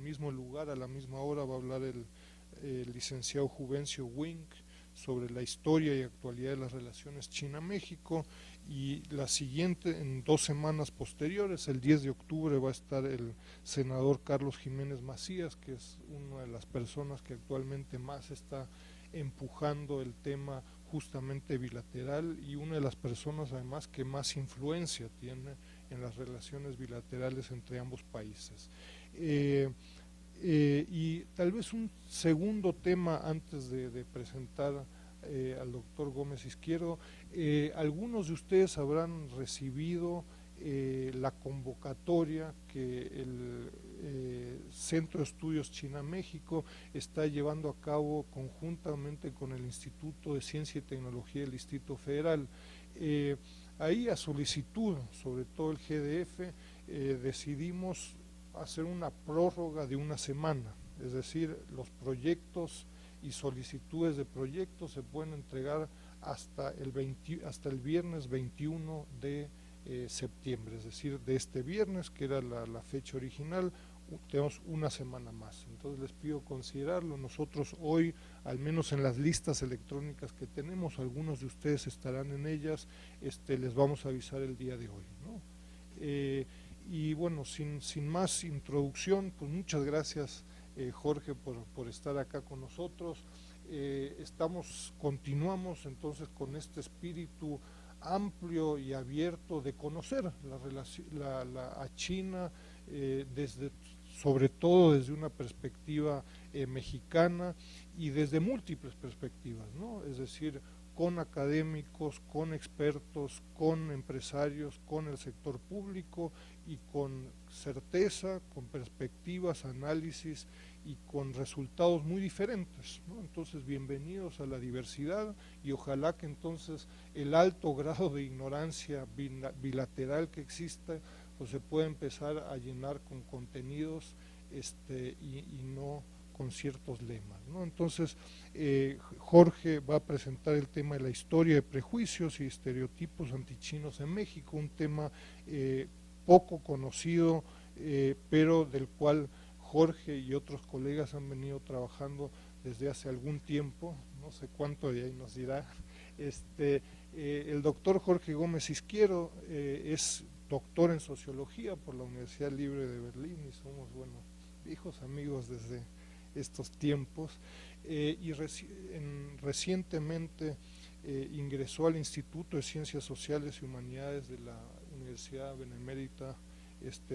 mismo lugar, a la misma hora, va a hablar el licenciado Juvencio Wink sobre la historia y actualidad de las relaciones China-México, y la siguiente, en 2 semanas posteriores, el 10 de octubre, va a estar el senador Carlos Jiménez Macías, que es una de las personas que actualmente más está empujando el tema justamente bilateral, y una de las personas además que más influencia tiene en las relaciones bilaterales entre ambos países. Y tal vez un segundo tema antes de presentar al doctor Gómez Izquierdo. Algunos de ustedes habrán recibido la convocatoria que el Centro de Estudios China-México está llevando a cabo conjuntamente con el Instituto de Ciencia y Tecnología del Distrito Federal. Ahí, a solicitud, sobre todo el GDF, decidimos hacer una prórroga de 1 semana, es decir, los proyectos y solicitudes de proyectos se pueden entregar hasta el viernes 21 de septiembre, es decir, de este viernes, que era la fecha original. Tenemos 1 semana más, entonces les pido considerarlo. Nosotros hoy, al menos en las listas electrónicas que tenemos, algunos de ustedes estarán en ellas, les vamos a avisar el día de hoy, ¿no? Y bueno, sin más introducción, pues muchas gracias Jorge por estar acá con nosotros. Continuamos entonces con este espíritu amplio y abierto de conocer a China, sobre todo desde una perspectiva mexicana y desde múltiples perspectivas, ¿no? Es decir, con académicos, con expertos, con empresarios, con el sector público, y con certeza, con perspectivas, análisis y con resultados muy diferentes, ¿no? Entonces, bienvenidos a la diversidad, y ojalá que entonces el alto grado de ignorancia bilateral que existe pues se pueda empezar a llenar con contenidos y no con ciertos lemas, ¿no? Entonces, Jorge va a presentar el tema de la historia de prejuicios y estereotipos antichinos en México, un tema poco conocido, pero del cual Jorge y otros colegas han venido trabajando desde hace algún tiempo, no sé cuánto, de ahí nos dirá. El doctor Jorge Gómez Izquierdo es doctor en sociología por la Universidad Libre de Berlín, y somos, bueno, viejos amigos desde estos tiempos, y recientemente ingresó al Instituto de Ciencias Sociales y Humanidades de la Universidad Benemérita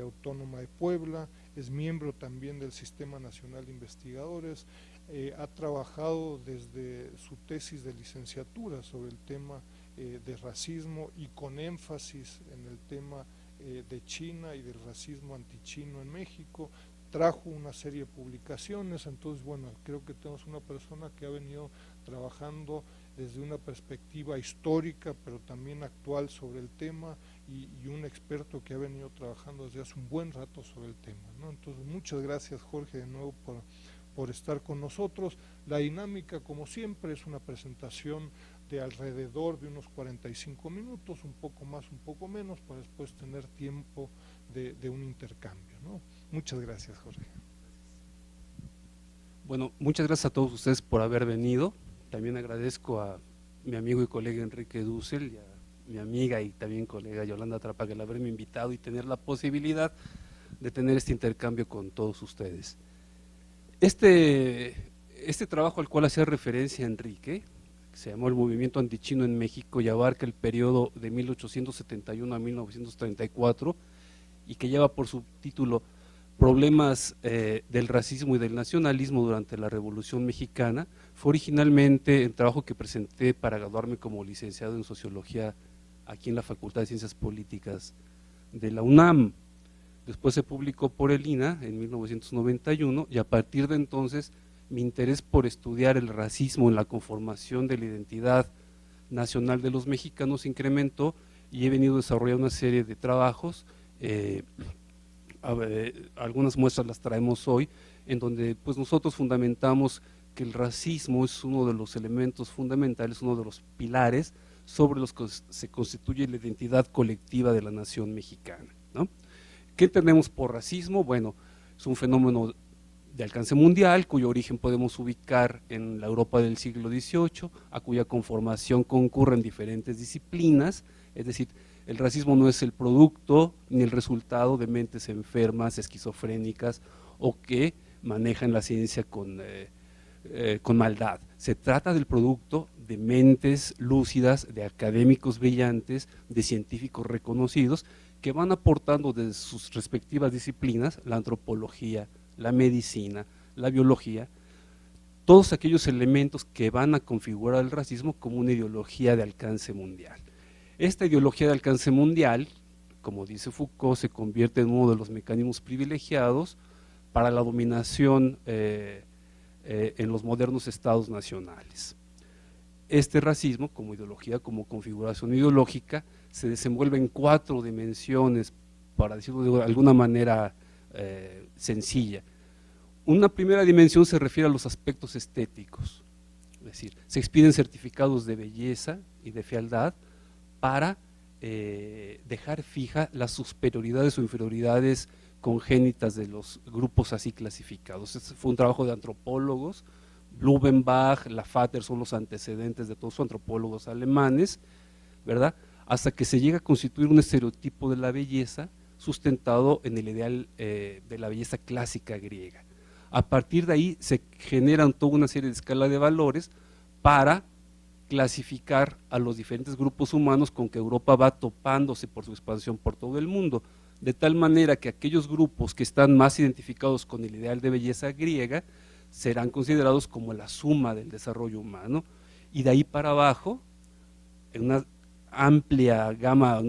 Autónoma de Puebla, es miembro también del Sistema Nacional de Investigadores, ha trabajado desde su tesis de licenciatura sobre el tema de racismo, y con énfasis en el tema de China y del racismo antichino en México. Trajo una serie de publicaciones. Entonces, bueno, creo que tenemos una persona que ha venido trabajando desde una perspectiva histórica, pero también actual sobre el tema, y un experto que ha venido trabajando desde hace un buen rato sobre el tema, ¿no? Entonces, muchas gracias Jorge de nuevo por estar con nosotros. La dinámica, como siempre, es una presentación de alrededor de unos 45 minutos, un poco más, un poco menos, para después tener tiempo de un intercambio, ¿no? Muchas gracias, Jorge. Bueno, muchas gracias a todos ustedes por haber venido. También agradezco a mi amigo y colega Enrique Dussel y a mi amiga y también colega Yolanda Trápaga el haberme invitado y tener la posibilidad de tener este intercambio con todos ustedes. Este trabajo al cual hacía referencia Enrique, que se llamó El Movimiento Antichino en México, y abarca el periodo de 1871 a 1934, y que lleva por subtítulo Problemas del racismo y del nacionalismo durante la Revolución Mexicana, fue originalmente el trabajo que presenté para graduarme como licenciado en Sociología aquí en la Facultad de Ciencias Políticas de la UNAM. Después se publicó por el INA en 1991, y a partir de entonces mi interés por estudiar el racismo en la conformación de la identidad nacional de los mexicanos incrementó, y he venido desarrollando una serie de trabajos. Algunas muestras las traemos hoy, en donde pues nosotros fundamentamos que el racismo es uno de los elementos fundamentales, uno de los pilares sobre los que se constituye la identidad colectiva de la nación mexicana, ¿no? ¿Qué entendemos por racismo? Bueno, es un fenómeno de alcance mundial, cuyo origen podemos ubicar en la Europa del siglo XVIII, a cuya conformación concurren diferentes disciplinas, es decir, el racismo no es el producto ni el resultado de mentes enfermas, esquizofrénicas o que manejan la ciencia con maldad. Se trata del producto de mentes lúcidas, de académicos brillantes, de científicos reconocidos que van aportando desde sus respectivas disciplinas, la antropología, la medicina, la biología, todos aquellos elementos que van a configurar el racismo como una ideología de alcance mundial. Esta ideología de alcance mundial, como dice Foucault, se convierte en uno de los mecanismos privilegiados para la dominación en los modernos estados nacionales. Este racismo, como ideología, como configuración ideológica, se desenvuelve en 4 dimensiones, para decirlo de alguna manera sencilla. Una primera dimensión se refiere a los aspectos estéticos, es decir, se expiden certificados de belleza y de fealdad para dejar fija las superioridades o inferioridades congénitas de los grupos así clasificados. Este fue un trabajo de antropólogos, Blumenbach, Laffer son los antecedentes de todos los antropólogos alemanes, ¿verdad? Hasta que se llega a constituir un estereotipo de la belleza sustentado en el ideal de la belleza clásica griega. A partir de ahí se generan toda una serie de escala de valores para clasificar a los diferentes grupos humanos con que Europa va topándose por su expansión por todo el mundo, de tal manera que aquellos grupos que están más identificados con el ideal de belleza griega serán considerados como la suma del desarrollo humano, y de ahí para abajo, en una amplia gama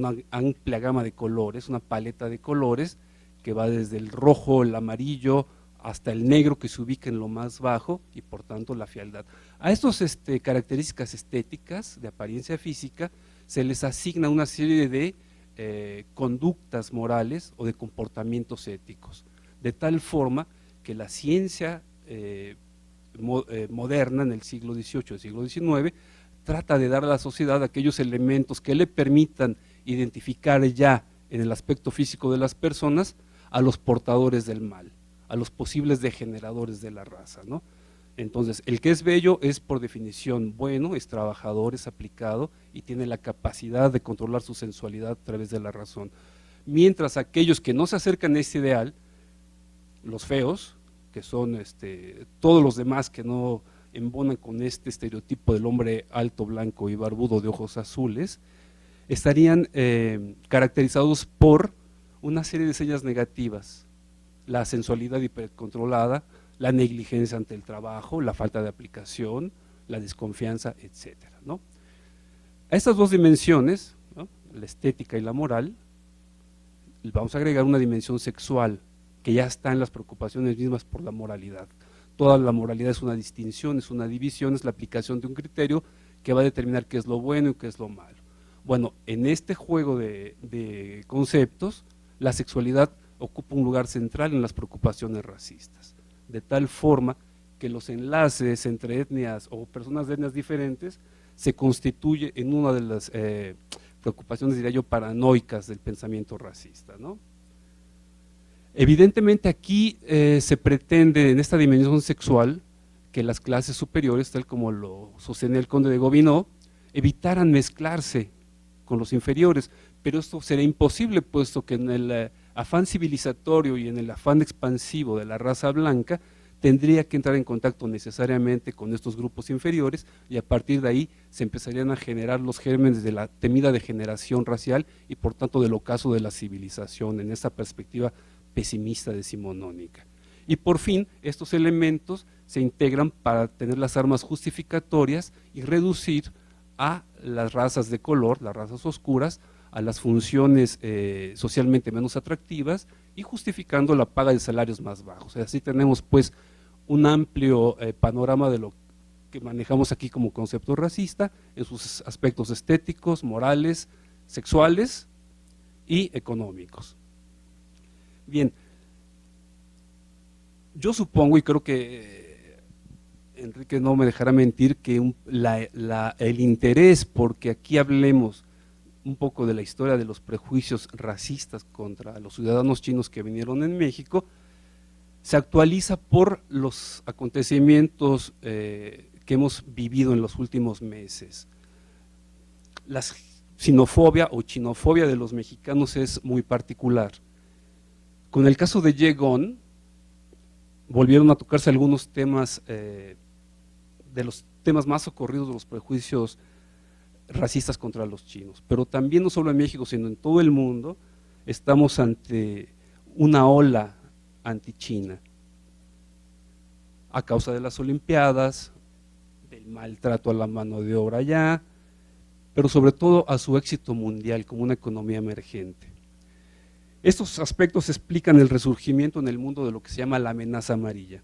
de colores, una paleta de colores que va desde el rojo, el amarillo, hasta el negro, que se ubica en lo más bajo, y por tanto la fealdad. A estas características estéticas de apariencia física se les asigna una serie de conductas morales o de comportamientos éticos, de tal forma que la ciencia moderna en el siglo XVIII, el siglo XIX, trata de dar a la sociedad aquellos elementos que le permitan identificar ya en el aspecto físico de las personas a los portadores del mal, a los posibles degeneradores de la raza, ¿no? Entonces, el que es bello es por definición bueno, es trabajador, es aplicado y tiene la capacidad de controlar su sensualidad a través de la razón. Mientras aquellos que no se acercan a este ideal, los feos, que son todos los demás que no embonan con este estereotipo del hombre alto, blanco y barbudo de ojos azules, estarían caracterizados por una serie de señas negativas: la sensualidad hipercontrolada, la negligencia ante el trabajo, la falta de aplicación, la desconfianza, etcétera, ¿no? A estas 2 dimensiones, ¿no?, la estética y la moral, vamos a agregar una dimensión sexual que ya está en las preocupaciones mismas por la moralidad. Toda la moralidad es una distinción, es una división, es la aplicación de un criterio que va a determinar qué es lo bueno y qué es lo malo. Bueno, en este juego de conceptos, la sexualidad ocupa un lugar central en las preocupaciones racistas, de tal forma que los enlaces entre etnias o personas de etnias diferentes se constituye en una de las preocupaciones, diría yo, paranoicas del pensamiento racista, ¿no? Evidentemente aquí se pretende en esta dimensión sexual que las clases superiores, tal como lo sostiene el conde de Gobineau, evitaran mezclarse con los inferiores, pero esto será imposible, puesto que en el afán civilizatorio y en el afán expansivo de la raza blanca tendría que entrar en contacto necesariamente con estos grupos inferiores, y a partir de ahí se empezarían a generar los gérmenes de la temida degeneración racial y por tanto del ocaso de la civilización en esta perspectiva pesimista decimonónica. Y por fin estos elementos se integran para tener las armas justificatorias y reducir a las razas de color, las razas oscuras, a las funciones socialmente menos atractivas y justificando la paga de salarios más bajos. Así tenemos pues un amplio panorama de lo que manejamos aquí como concepto racista en sus aspectos estéticos, morales, sexuales y económicos. Bien, yo supongo, y creo que Enrique no me dejará mentir, que el interés porque aquí hablemos un poco de la historia de los prejuicios racistas contra los ciudadanos chinos que vinieron en México se actualiza por los acontecimientos que hemos vivido en los últimos meses. La xenofobia o chinofobia de los mexicanos es muy particular. Con el caso de Yegon, volvieron a tocarse algunos temas, de los temas más ocurridos de los prejuicios racistas contra los chinos, pero también no solo en México, sino en todo el mundo, estamos ante una ola anti-China, a causa de las Olimpiadas, del maltrato a la mano de obra allá, pero sobre todo a su éxito mundial como una economía emergente. Estos aspectos explican el resurgimiento en el mundo de lo que se llama la amenaza amarilla.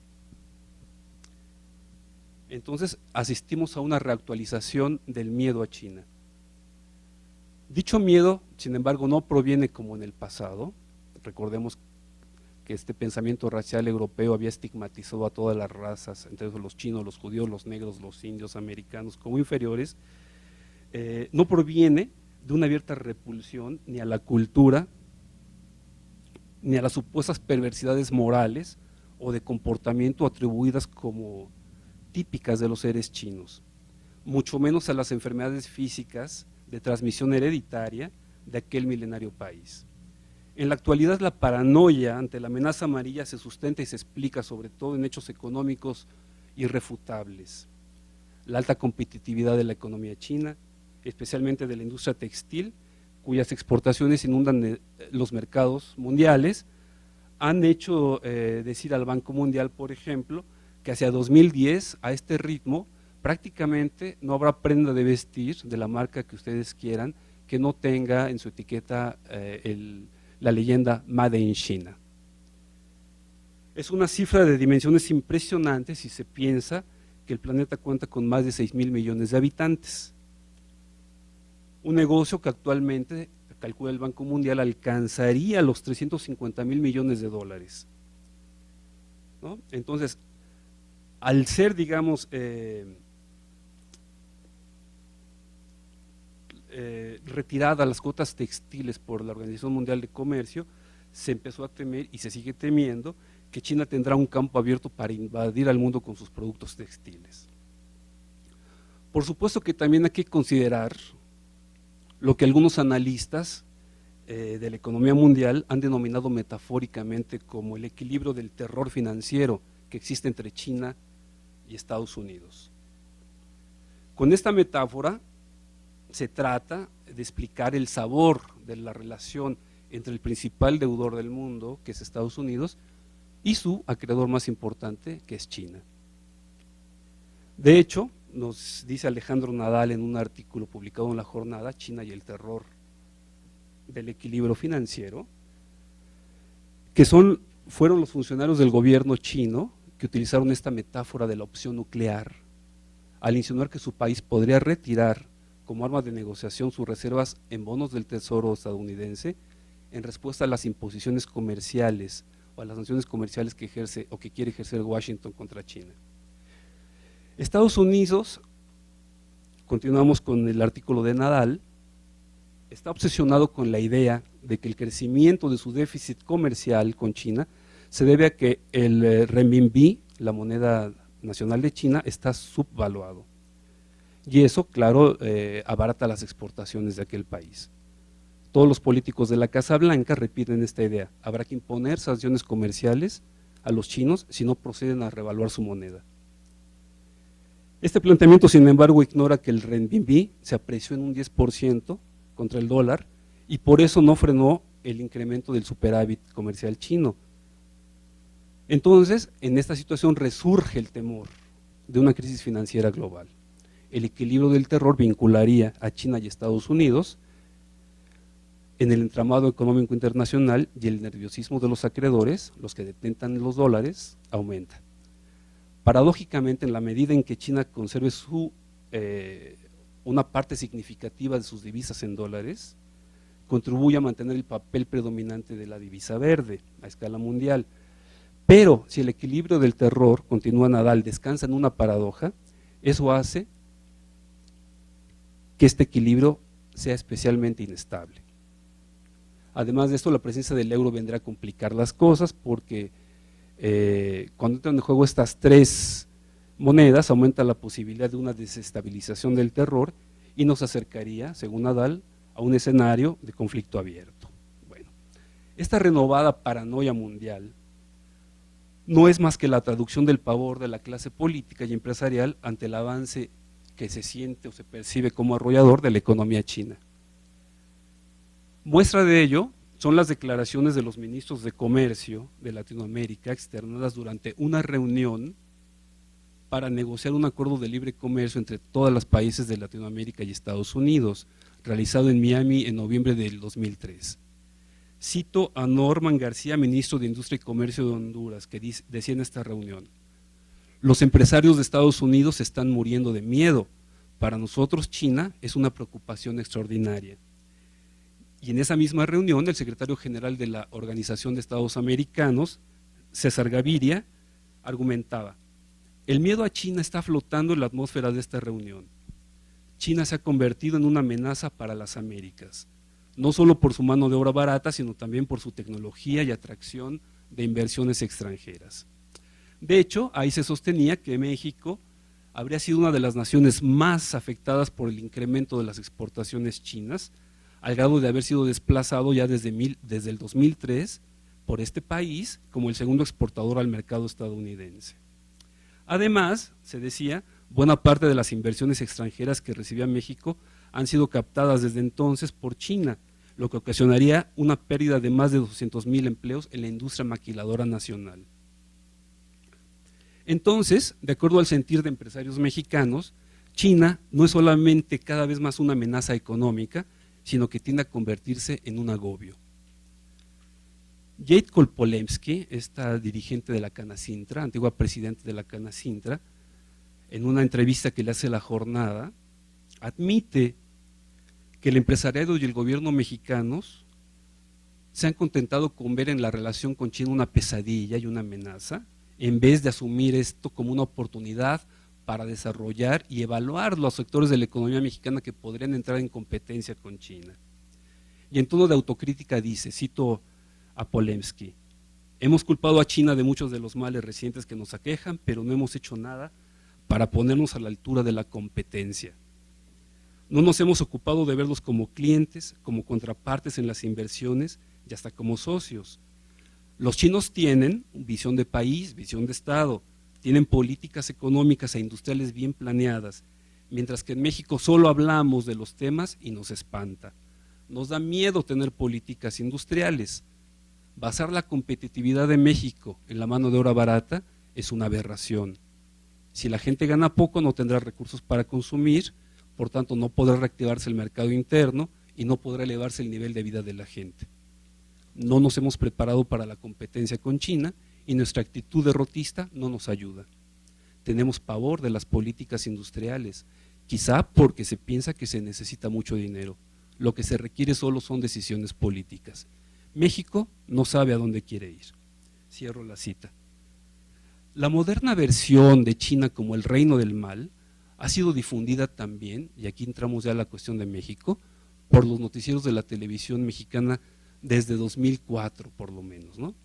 Entonces asistimos a una reactualización del miedo a China. Dicho miedo, sin embargo, no proviene como en el pasado. Recordemos que este pensamiento racial europeo había estigmatizado a todas las razas, entre ellos los chinos, los judíos, los negros, los indios, americanos, como inferiores. No proviene de una abierta repulsión ni a la cultura, ni a las supuestas perversidades morales o de comportamiento atribuidas como típicas de los seres chinos, mucho menos a las enfermedades físicas de transmisión hereditaria de aquel milenario país. En la actualidad, la paranoia ante la amenaza amarilla se sustenta y se explica sobre todo en hechos económicos irrefutables. La alta competitividad de la economía china, especialmente de la industria textil, cuyas exportaciones inundan los mercados mundiales, han hecho decir al Banco Mundial, por ejemplo, que hacia 2010, a este ritmo, prácticamente no habrá prenda de vestir de la marca que ustedes quieran que no tenga en su etiqueta la leyenda Made in China. Es una cifra de dimensiones impresionantes si se piensa que el planeta cuenta con más de 6,000 millones de habitantes. Un negocio que actualmente, calcula el Banco Mundial, alcanzaría los 350,000 millones de dólares, ¿no? Entonces, al ser, digamos, retiradas las cuotas textiles por la Organización Mundial de Comercio, se empezó a temer y se sigue temiendo que China tendrá un campo abierto para invadir al mundo con sus productos textiles. Por supuesto que también hay que considerar lo que algunos analistas de la economía mundial han denominado metafóricamente como el equilibrio del terror financiero que existe entre China y Estados Unidos. Con esta metáfora se trata de explicar el sabor de la relación entre el principal deudor del mundo, que es Estados Unidos, y su acreedor más importante, que es China. De hecho, nos dice Alejandro Nadal en un artículo publicado en La Jornada, China y el terror del equilibrio financiero, que fueron los funcionarios del gobierno chino que utilizaron esta metáfora de la opción nuclear al insinuar que su país podría retirar como arma de negociación sus reservas en bonos del Tesoro estadounidense en respuesta a las imposiciones comerciales o a las sanciones comerciales que ejerce o que quiere ejercer Washington contra China. Estados Unidos, continuamos con el artículo de Nadal, está obsesionado con la idea de que el crecimiento de su déficit comercial con China se debe a que el renminbi, la moneda nacional de China, está subvaluado. Y eso, claro, abarata las exportaciones de aquel país. Todos los políticos de la Casa Blanca repiten esta idea: habrá que imponer sanciones comerciales a los chinos si no proceden a revaluar su moneda. Este planteamiento, sin embargo, ignora que el renminbi se apreció en un 10% contra el dólar y por eso no frenó el incremento del superávit comercial chino. Entonces, en esta situación resurge el temor de una crisis financiera global. El equilibrio del terror vincularía a China y Estados Unidos en el entramado económico internacional y el nerviosismo de los acreedores, los que detentan los dólares, aumenta. Paradójicamente, en la medida en que China conserve una parte significativa de sus divisas en dólares, contribuye a mantener el papel predominante de la divisa verde a escala mundial. Pero si el equilibrio del terror, continúa Nadal, descansa en una paradoja, eso hace que este equilibrio sea especialmente inestable. Además de esto, la presencia del euro vendrá a complicar las cosas porque Cuando entran en juego estas tres monedas, aumenta la posibilidad de una desestabilización del terror y nos acercaría, según Nadal, a un escenario de conflicto abierto. Bueno, esta renovada paranoia mundial no es más que la traducción del pavor de la clase política y empresarial ante el avance que se siente o se percibe como arrollador de la economía china. Muestra de ello son las declaraciones de los ministros de Comercio de Latinoamérica externadas durante una reunión para negociar un acuerdo de libre comercio entre todos los países de Latinoamérica y Estados Unidos, realizado en Miami en noviembre del 2003. Cito a Norman García, ministro de Industria y Comercio de Honduras, que decía en esta reunión: los empresarios de Estados Unidos están muriendo de miedo. Para nosotros China es una preocupación extraordinaria. Y en esa misma reunión, el secretario general de la Organización de Estados Americanos, César Gaviria, argumentaba: el miedo a China está flotando en la atmósfera de esta reunión. China se ha convertido en una amenaza para las Américas, no solo por su mano de obra barata, sino también por su tecnología y atracción de inversiones extranjeras. De hecho, ahí se sostenía que México habría sido una de las naciones más afectadas por el incremento de las exportaciones chinas, al grado de haber sido desplazado ya desde el 2003 por este país como el segundo exportador al mercado estadounidense. Además, se decía, buena parte de las inversiones extranjeras que recibía México han sido captadas desde entonces por China, lo que ocasionaría una pérdida de más de 200,000 empleos en la industria maquiladora nacional. Entonces, de acuerdo al sentir de empresarios mexicanos, China no es solamente cada vez más una amenaza económica, sino que tiende a convertirse en un agobio. Jade Kolpolemsky, esta dirigente de la Canacintra, antigua presidente de la Canacintra, en una entrevista que le hace La Jornada, admite que el empresariado y el gobierno mexicanos se han contentado con ver en la relación con China una pesadilla y una amenaza, en vez de asumir esto como una oportunidad para desarrollar y evaluar los sectores de la economía mexicana que podrían entrar en competencia con China. Y en tono de autocrítica dice, cito a Polemsky: hemos culpado a China de muchos de los males recientes que nos aquejan, pero no hemos hecho nada para ponernos a la altura de la competencia. No nos hemos ocupado de verlos como clientes, como contrapartes en las inversiones y hasta como socios. Los chinos tienen visión de país, visión de Estado, tienen políticas económicas e industriales bien planeadas, mientras que en México solo hablamos de los temas y nos espanta. Nos da miedo tener políticas industriales. Basar la competitividad de México en la mano de obra barata es una aberración. Si la gente gana poco, no tendrá recursos para consumir, por tanto no podrá reactivarse el mercado interno y no podrá elevarse el nivel de vida de la gente. No nos hemos preparado para la competencia con China y nuestra actitud derrotista no nos ayuda. Tenemos pavor de las políticas industriales, quizá porque se piensa que se necesita mucho dinero. Lo que se requiere solo son decisiones políticas. México no sabe a dónde quiere ir. Cierro la cita. La moderna versión de China como el reino del mal ha sido difundida también, y aquí entramos ya a la cuestión de México, por los noticieros de la televisión mexicana desde 2004 por lo menos, ¿no?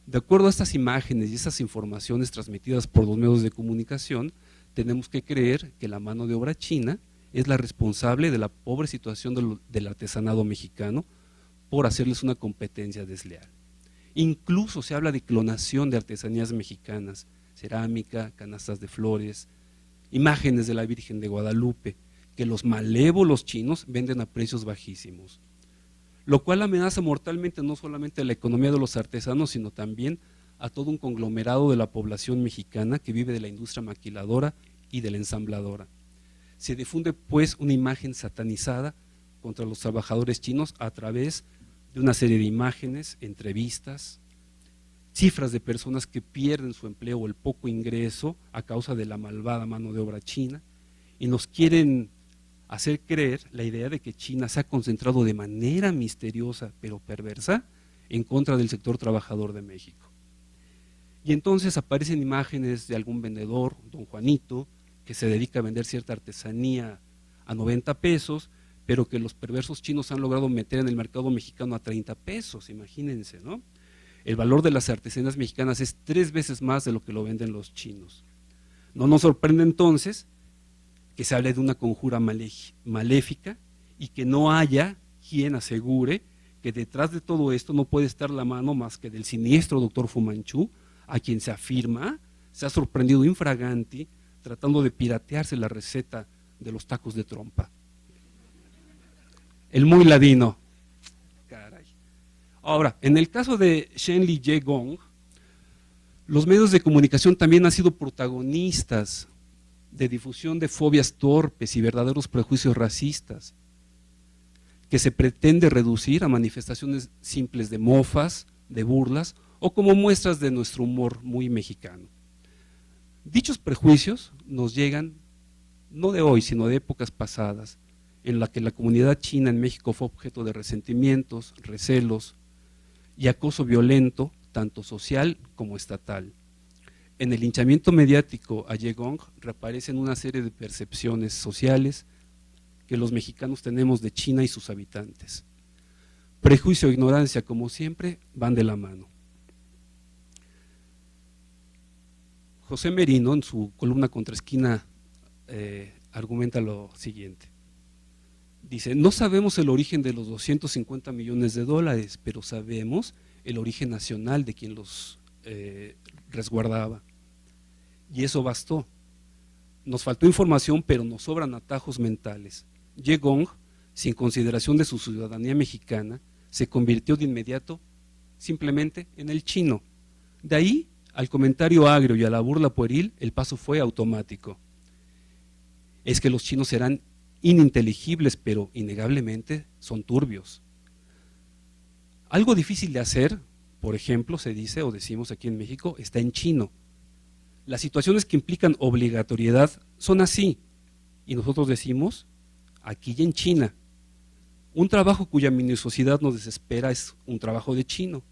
De acuerdo a estas imágenes y estas informaciones transmitidas por los medios de comunicación, tenemos que creer que la mano de obra china es la responsable de la pobre situación del artesanado mexicano por hacerles una competencia desleal. Incluso se habla de clonación de artesanías mexicanas, cerámica, canastas de flores, imágenes de la Virgen de Guadalupe, que los malévolos chinos venden a precios bajísimos, lo cual amenaza mortalmente no solamente a la economía de los artesanos, sino también a todo un conglomerado de la población mexicana que vive de la industria maquiladora y de la ensambladora. Se difunde pues una imagen satanizada contra los trabajadores chinos a través de una serie de imágenes, entrevistas, cifras de personas que pierden su empleo o el poco ingreso a causa de la malvada mano de obra china, y nos quieren hacer creer la idea de que China se ha concentrado de manera misteriosa pero perversa en contra del sector trabajador de México. Y entonces aparecen imágenes de algún vendedor, don Juanito, que se dedica a vender cierta artesanía a 90 pesos, pero que los perversos chinos han logrado meter en el mercado mexicano a 30 pesos, imagínense, ¿no? El valor de las artesanías mexicanas es 3 veces más de lo que lo venden los chinos. No nos sorprende entonces que se hable de una conjura maléfica y que no haya quien asegure que detrás de todo esto no puede estar la mano más que del siniestro doctor Fu Manchu, a quien se afirma se ha sorprendido infraganti tratando de piratearse la receta de los tacos de trompa. El muy ladino. Caray. Ahora, en el caso de Shen Li Ye-gong, los medios de comunicación también han sido protagonistas de difusión de fobias torpes y verdaderos prejuicios racistas, que se pretende reducir a manifestaciones simples de mofas, de burlas, o como muestras de nuestro humor muy mexicano. Dichos prejuicios nos llegan no de hoy, sino de épocas pasadas, en la que la comunidad china en México fue objeto de resentimientos, recelos y acoso violento, tanto social como estatal. En el linchamiento mediático a Ye Gong reaparecen una serie de percepciones sociales que los mexicanos tenemos de China y sus habitantes. Prejuicio e ignorancia, como siempre, van de la mano. José Merino, en su columna Contraesquina, argumenta lo siguiente. Dice, no sabemos el origen de los 250 millones de dólares, pero sabemos el origen nacional de quien los resguardaba. Y eso bastó. Nos faltó información, pero nos sobran atajos mentales. Ye Gong, sin consideración de su ciudadanía mexicana, se convirtió de inmediato simplemente en el chino. De ahí al comentario agrio y a la burla pueril, el paso fue automático. Es que los chinos serán ininteligibles, pero innegablemente son turbios. Algo difícil de hacer, por ejemplo, se dice o decimos aquí en México, está en chino. Las situaciones que implican obligatoriedad son así, y nosotros decimos, aquí y en China. Un trabajo cuya minuciosidad nos desespera es un trabajo de chino.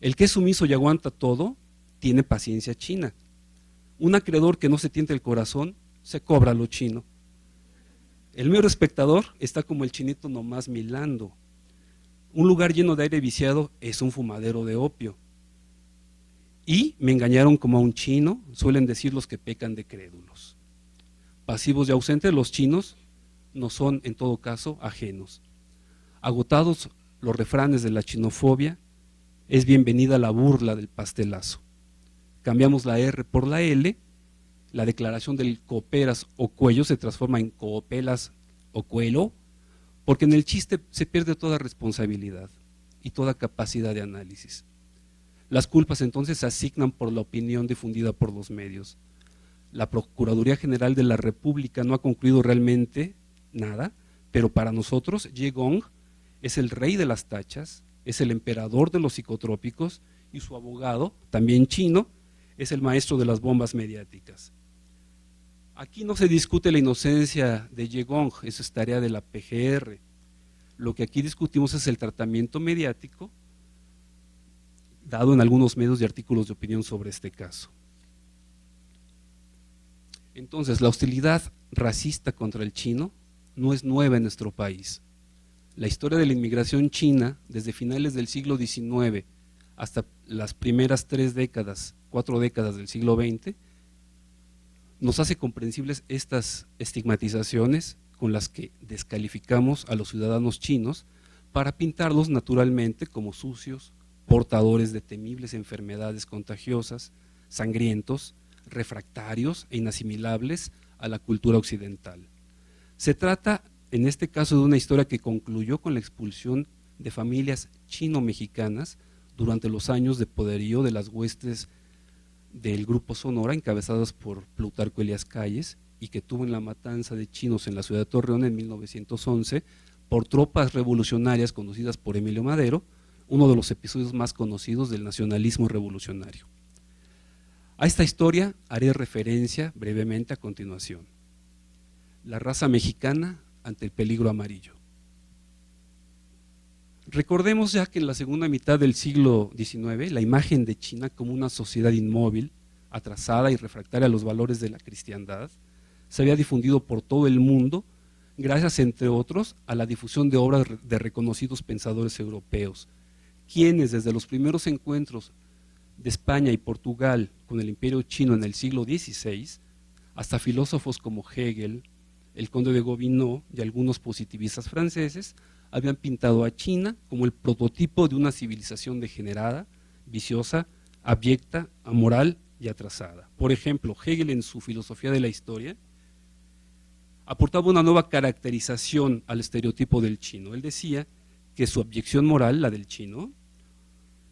El que es sumiso y aguanta todo, tiene paciencia china. Un acreedor que no se tiente el corazón, se cobra lo chino. El mero espectador está como el chinito nomás milando. Un lugar lleno de aire viciado es un fumadero de opio. Y me engañaron como a un chino, suelen decir los que pecan de crédulos. Pasivos y ausentes, los chinos no son en todo caso ajenos. Agotados los refranes de la chinofobia, es bienvenida la burla del pastelazo. Cambiamos la R por la L, la declaración del cooperas o cuello se transforma en coopelas o cuelo, porque en el chiste se pierde toda responsabilidad y toda capacidad de análisis. Las culpas entonces se asignan por la opinión difundida por los medios. La Procuraduría General de la República no ha concluido realmente nada, pero para nosotros Ye Gong es el rey de las tachas, es el emperador de los psicotrópicos y su abogado, también chino, es el maestro de las bombas mediáticas. Aquí no se discute la inocencia de Ye Gong, eso es tarea de la PGR. Lo que aquí discutimos es el tratamiento mediático dado en algunos medios y artículos de opinión sobre este caso. Entonces, la hostilidad racista contra el chino no es nueva en nuestro país. La historia de la inmigración china, desde finales del siglo XIX hasta las primeras 4 décadas del siglo XX, nos hace comprensibles estas estigmatizaciones con las que descalificamos a los ciudadanos chinos para pintarlos naturalmente como sucios, portadores de temibles enfermedades contagiosas, sangrientos, refractarios e inasimilables a la cultura occidental. Se trata en este caso de una historia que concluyó con la expulsión de familias chino-mexicanas durante los años de poderío de las huestes del Grupo Sonora, encabezadas por Plutarco Elías Calles, y que tuvo en la matanza de chinos en la ciudad de Torreón en 1911 por tropas revolucionarias conducidas por Emilio Madero, uno de los episodios más conocidos del nacionalismo revolucionario. A esta historia haré referencia brevemente a continuación. La raza mexicana ante el peligro amarillo. Recordemos ya que en la segunda mitad del siglo XIX, la imagen de China como una sociedad inmóvil, atrasada y refractaria a los valores de la cristiandad, se había difundido por todo el mundo, gracias, entre otros, a la difusión de obras de reconocidos pensadores europeos, quienes desde los primeros encuentros de España y Portugal con el imperio chino en el siglo XVI, hasta filósofos como Hegel, el conde de Gobineau y algunos positivistas franceses habían pintado a China como el prototipo de una civilización degenerada, viciosa, abyecta, amoral y atrasada. Por ejemplo, Hegel en su filosofía de la historia aportaba una nueva caracterización al estereotipo del chino. Él decía que su abyección moral, la del chino,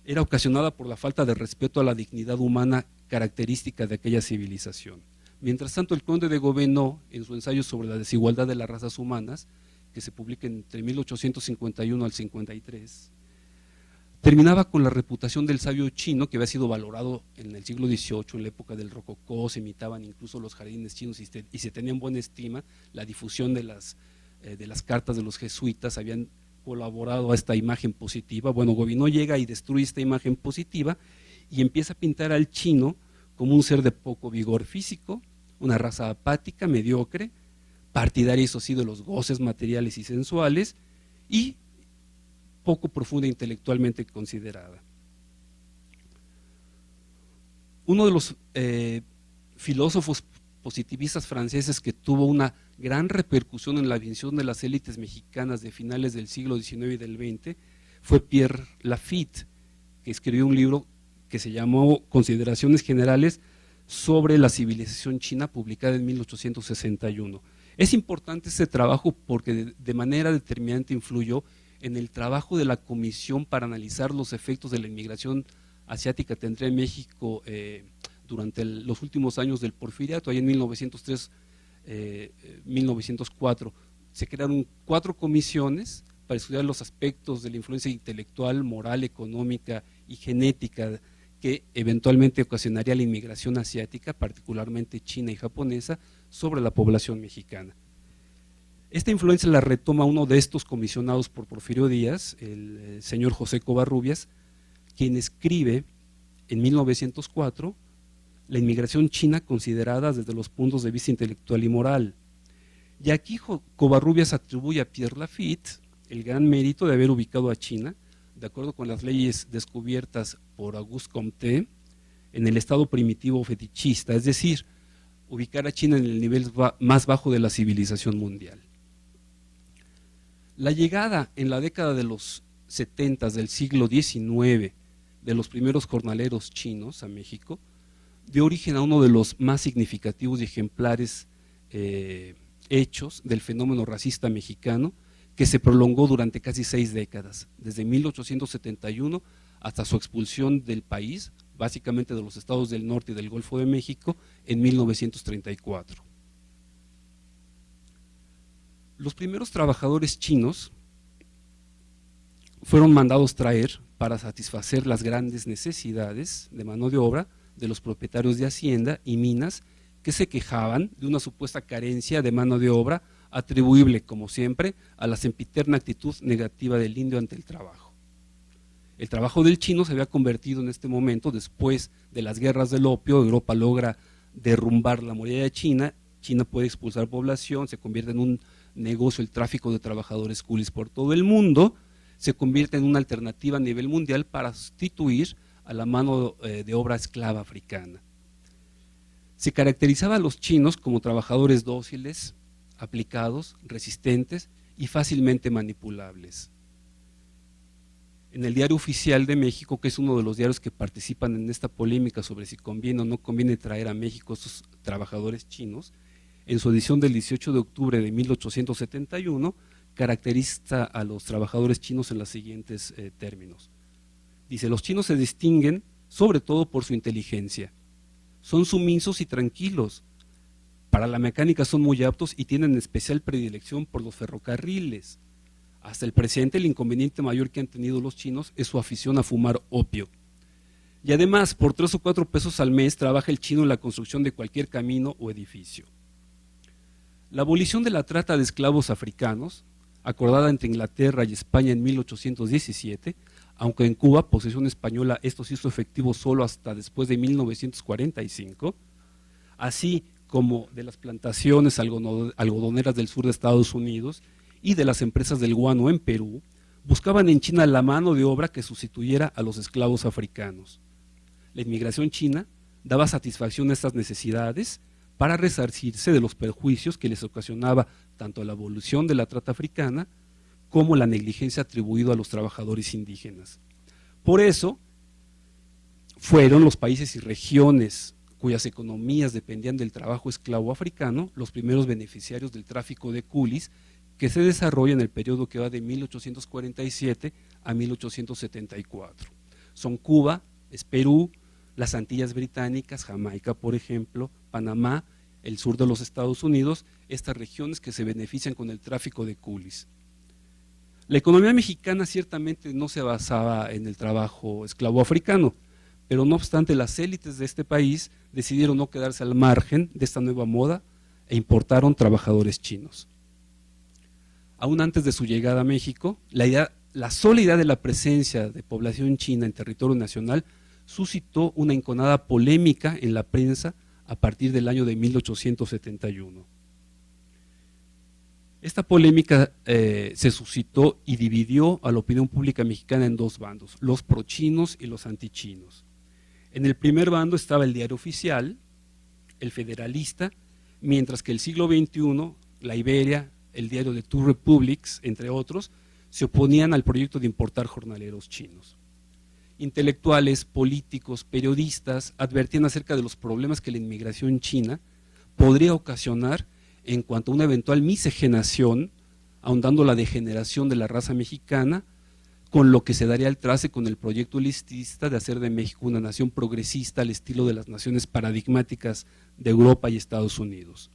era ocasionada por la falta de respeto a la dignidad humana característica de aquella civilización. Mientras tanto, el conde de Gobineau, en su ensayo sobre la desigualdad de las razas humanas, que se publica entre 1851 al 53, terminaba con la reputación del sabio chino, que había sido valorado en el siglo XVIII, en la época del rococó, se imitaban incluso los jardines chinos y se tenía en buena estima. La difusión de las cartas de los jesuitas habían colaborado a esta imagen positiva. Bueno, Gobineau llega y destruye esta imagen positiva y empieza a pintar al chino como un ser de poco vigor físico, una raza apática, mediocre, partidaria, eso sí, de los goces materiales y sensuales, y poco profunda intelectualmente considerada. Uno de los filósofos positivistas franceses que tuvo una gran repercusión en la visión de las élites mexicanas de finales del siglo XIX y del XX fue Pierre Lafitte, que escribió un libro que se llamó Consideraciones Generales sobre la civilización china, publicada en 1861. Es importante este trabajo porque de manera determinante influyó en el trabajo de la Comisión para analizar los efectos de la inmigración asiática tendría en México durante los últimos años del Porfiriato. Ahí en 1903, 1904, se crearon 4 comisiones para estudiar los aspectos de la influencia intelectual, moral, económica y genética que eventualmente ocasionaría la inmigración asiática, particularmente china y japonesa, sobre la población mexicana. Esta influencia la retoma uno de estos comisionados por Porfirio Díaz, el señor José Covarrubias, quien escribe en 1904 la inmigración china considerada desde los puntos de vista intelectual y moral. Y aquí Covarrubias atribuye a Pierre Lafitte el gran mérito de haber ubicado a China, de acuerdo con las leyes descubiertas por Auguste Comte, en el estado primitivo fetichista, es decir, ubicar a China en el nivel más bajo de la civilización mundial. La llegada en la década de los 70 del siglo XIX de los primeros jornaleros chinos a México dio origen a uno de los más significativos y ejemplares hechos del fenómeno racista mexicano, que se prolongó durante casi 6 décadas, desde 1871 hasta su expulsión del país, básicamente de los estados del norte y del Golfo de México, en 1934. Los primeros trabajadores chinos fueron mandados traer para satisfacer las grandes necesidades de mano de obra de los propietarios de hacienda y minas, que se quejaban de una supuesta carencia de mano de obra atribuible, como siempre, a la sempiterna actitud negativa del indio ante el trabajo. El trabajo del chino se había convertido en este momento, después de las guerras del opio, Europa logra derrumbar la muralla de China, China puede expulsar población, se convierte en un negocio el tráfico de trabajadores coolies por todo el mundo, se convierte en una alternativa a nivel mundial para sustituir a la mano de obra esclava africana. Se caracterizaba a los chinos como trabajadores dóciles, aplicados, resistentes y fácilmente manipulables. En el Diario Oficial de México, que es uno de los diarios que participan en esta polémica sobre si conviene o no conviene traer a México a estos trabajadores chinos, en su edición del 18 de octubre de 1871, caracteriza a los trabajadores chinos en los siguientes términos. Dice: los chinos se distinguen sobre todo por su inteligencia, son sumisos y tranquilos, para la mecánica son muy aptos y tienen especial predilección por los ferrocarriles. Hasta el presente el inconveniente mayor que han tenido los chinos es su afición a fumar opio. Y además, por 3 o 4 pesos al mes trabaja el chino en la construcción de cualquier camino o edificio. La abolición de la trata de esclavos africanos, acordada entre Inglaterra y España en 1817, aunque en Cuba, posesión española, esto se hizo efectivo solo hasta después de 1945, así como de las plantaciones algodoneras del sur de Estados Unidos y de las empresas del guano en Perú, buscaban en China la mano de obra que sustituyera a los esclavos africanos. La inmigración china daba satisfacción a estas necesidades para resarcirse de los perjuicios que les ocasionaba tanto la abolición de la trata africana como la negligencia atribuida a los trabajadores indígenas. Por eso, fueron los países y regiones cuyas economías dependían del trabajo esclavo africano los primeros beneficiarios del tráfico de coolies que se desarrolla en el periodo que va de 1847 a 1874. Son Cuba, es Perú, las Antillas Británicas, Jamaica, por ejemplo, Panamá, el sur de los Estados Unidos, estas regiones que se benefician con el tráfico de coolies. La economía mexicana ciertamente no se basaba en el trabajo esclavo africano, pero no obstante las élites de este país decidieron no quedarse al margen de esta nueva moda e importaron trabajadores chinos. Aún antes de su llegada a México, la sola idea de la presencia de población china en territorio nacional suscitó una enconada polémica en la prensa a partir del año de 1871. Esta polémica se suscitó y dividió a la opinión pública mexicana en dos bandos, los prochinos y los antichinos. En el primer bando estaba el Diario Oficial, el Federalista, mientras que el Siglo XXI, la Iberia, el diario de Two Republics, entre otros, se oponían al proyecto de importar jornaleros chinos. Intelectuales, políticos, periodistas advertían acerca de los problemas que la inmigración china podría ocasionar en cuanto a una eventual miscigenación, ahondando la degeneración de la raza mexicana, con lo que se daría el traste con el proyecto elitista de hacer de México una nación progresista al estilo de las naciones paradigmáticas de Europa y Estados Unidos.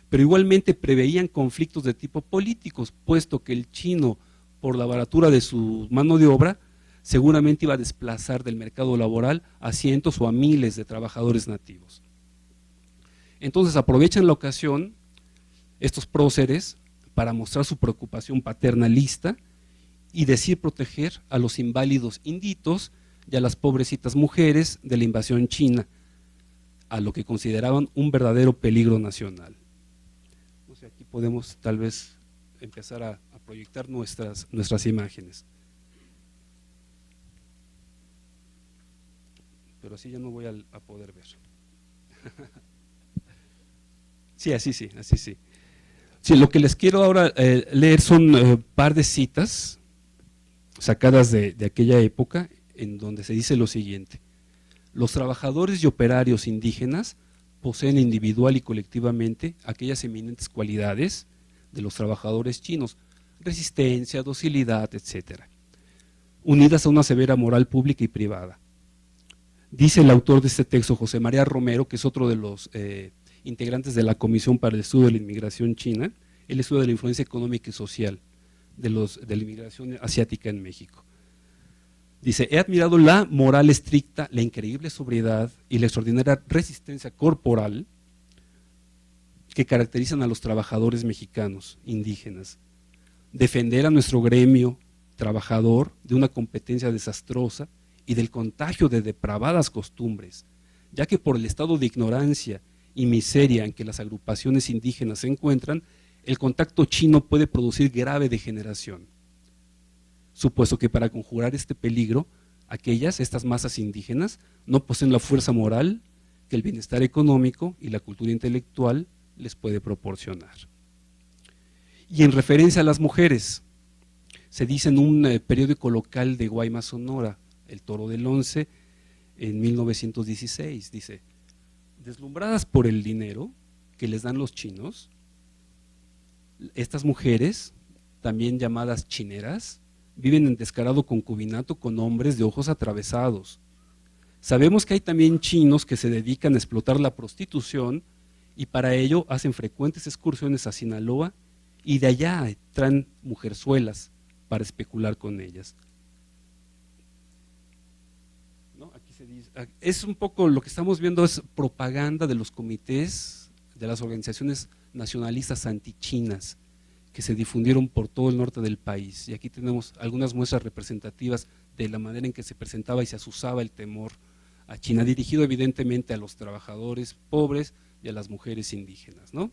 Pero igualmente preveían conflictos de tipo políticos, puesto que el chino, por la baratura de su mano de obra, seguramente iba a desplazar del mercado laboral a cientos o a miles de trabajadores nativos. Entonces aprovechan la ocasión estos próceres para mostrar su preocupación paternalista y decir proteger a los inválidos inditos y a las pobrecitas mujeres de la invasión china, a lo que consideraban un verdadero peligro nacional. O sea, aquí podemos tal vez empezar a proyectar nuestras imágenes. Pero así ya no voy a poder ver. Sí, así sí, así sí. Sí, lo que les quiero ahora leer son par de citas sacadas de aquella época, en donde se dice lo siguiente: los trabajadores y operarios indígenas poseen individual y colectivamente aquellas eminentes cualidades de los trabajadores chinos, resistencia, docilidad, etcétera, unidas a una severa moral pública y privada. Dice el autor de este texto, José María Romero, que es otro de los integrantes de la Comisión para el Estudio de la Inmigración China, él estudia la influencia económica y social de la inmigración asiática en México. Dice: he admirado la moral estricta, la increíble sobriedad y la extraordinaria resistencia corporal que caracterizan a los trabajadores mexicanos indígenas. Defender a nuestro gremio trabajador de una competencia desastrosa y del contagio de depravadas costumbres, ya que por el estado de ignorancia y miseria en que las agrupaciones indígenas se encuentran, el contacto chino puede producir grave degeneración, supuesto que para conjurar este peligro, estas masas indígenas, no poseen la fuerza moral que el bienestar económico y la cultura intelectual les puede proporcionar. Y en referencia a las mujeres, se dice en un periódico local de Guaymas, Sonora, El Toro del Once, en 1916, dice: deslumbradas por el dinero que les dan los chinos, estas mujeres, también llamadas chineras, viven en descarado concubinato con hombres de ojos atravesados. Sabemos que hay también chinos que se dedican a explotar la prostitución y para ello hacen frecuentes excursiones a Sinaloa y de allá traen mujerzuelas para especular con ellas. ¿No? Aquí se dice, es un poco lo que estamos viendo, es propaganda de los comités, de las organizaciones nacionalistas antichinas que se difundieron por todo el norte del país, y aquí tenemos algunas muestras representativas de la manera en que se presentaba y se asusaba el temor a China, dirigido evidentemente a los trabajadores pobres y a las mujeres indígenas, ¿no?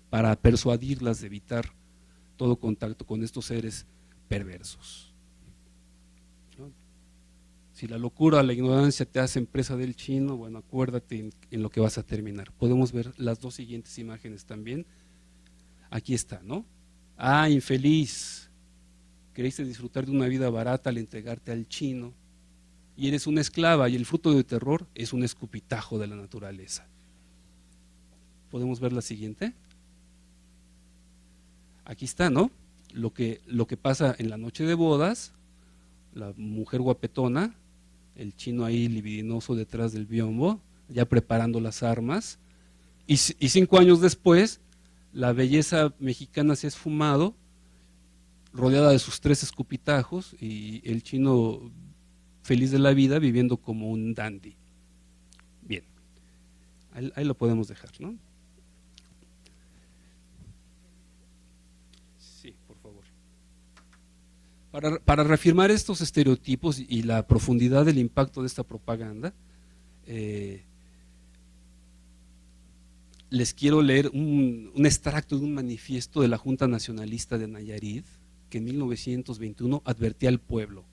Para persuadirlas de evitar todo contacto con estos seres perversos, ¿no? Si la locura o la ignorancia te hacen presa del chino, bueno, acuérdate en lo que vas a terminar. Podemos ver las dos siguientes imágenes también. Aquí está, ¿no? Ah, infeliz, queriste disfrutar de una vida barata al entregarte al chino y eres una esclava, y el fruto de terror es un escupitajo de la naturaleza. ¿Podemos ver la siguiente? Aquí está, ¿no? Lo que pasa en la noche de bodas, la mujer guapetona, el chino ahí libidinoso detrás del biombo, ya preparando las armas, y 5 años después, la belleza mexicana se ha esfumado, rodeada de sus 3 escupitajos, y el chino feliz de la vida, viviendo como un dandy. Bien, ahí lo podemos dejar, ¿no? Sí, por favor. Para reafirmar estos estereotipos y la profundidad del impacto de esta propaganda, les quiero leer un extracto de un manifiesto de la Junta Nacionalista de Nayarit, que en 1921 advertía al pueblo.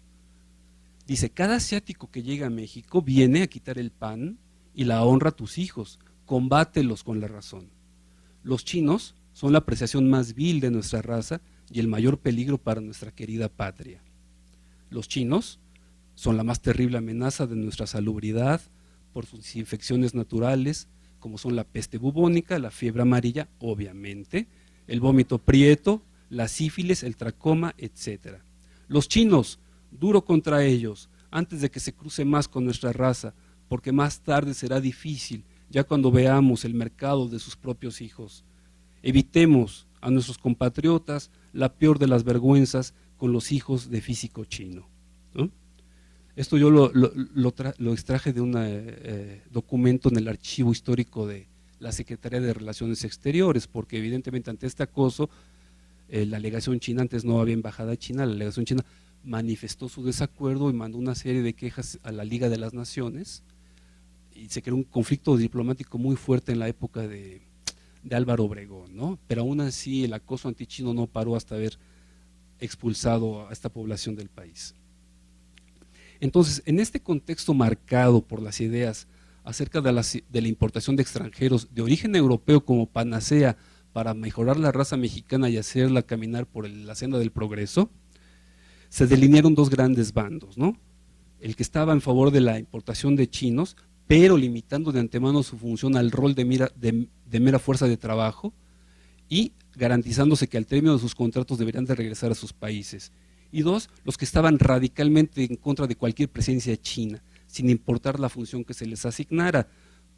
Dice: cada asiático que llega a México viene a quitar el pan y la honra a tus hijos, combátelos con la razón. Los chinos son la apreciación más vil de nuestra raza y el mayor peligro para nuestra querida patria. Los chinos son la más terrible amenaza de nuestra salubridad por sus infecciones naturales, como son la peste bubónica, la fiebre amarilla, obviamente, el vómito prieto, la sífilis, el tracoma, etc. Los chinos, duro contra ellos, antes de que se cruce más con nuestra raza, porque más tarde será difícil, ya cuando veamos el mercado de sus propios hijos. Evitemos a nuestros compatriotas la peor de las vergüenzas con los hijos de físico chino, ¿no? Esto yo lo extraje de un documento en el archivo histórico de la Secretaría de Relaciones Exteriores, porque evidentemente ante este acoso, la legación china, antes no había embajada china, la legación china manifestó su desacuerdo y mandó una serie de quejas a la Liga de las Naciones, y se creó un conflicto diplomático muy fuerte en la época de Álvaro Obregón, ¿no? Pero aún así el acoso antichino no paró hasta haber expulsado a esta población del país. Entonces, en este contexto marcado por las ideas acerca de la importación de extranjeros de origen europeo como panacea para mejorar la raza mexicana y hacerla caminar por la senda del progreso, se delinearon 2 grandes bandos, ¿no? El que estaba en favor de la importación de chinos, pero limitando de antemano su función al rol de mera fuerza de trabajo y garantizándose que al término de sus contratos deberían de regresar a sus países. Y 2, los que estaban radicalmente en contra de cualquier presencia china, sin importar la función que se les asignara,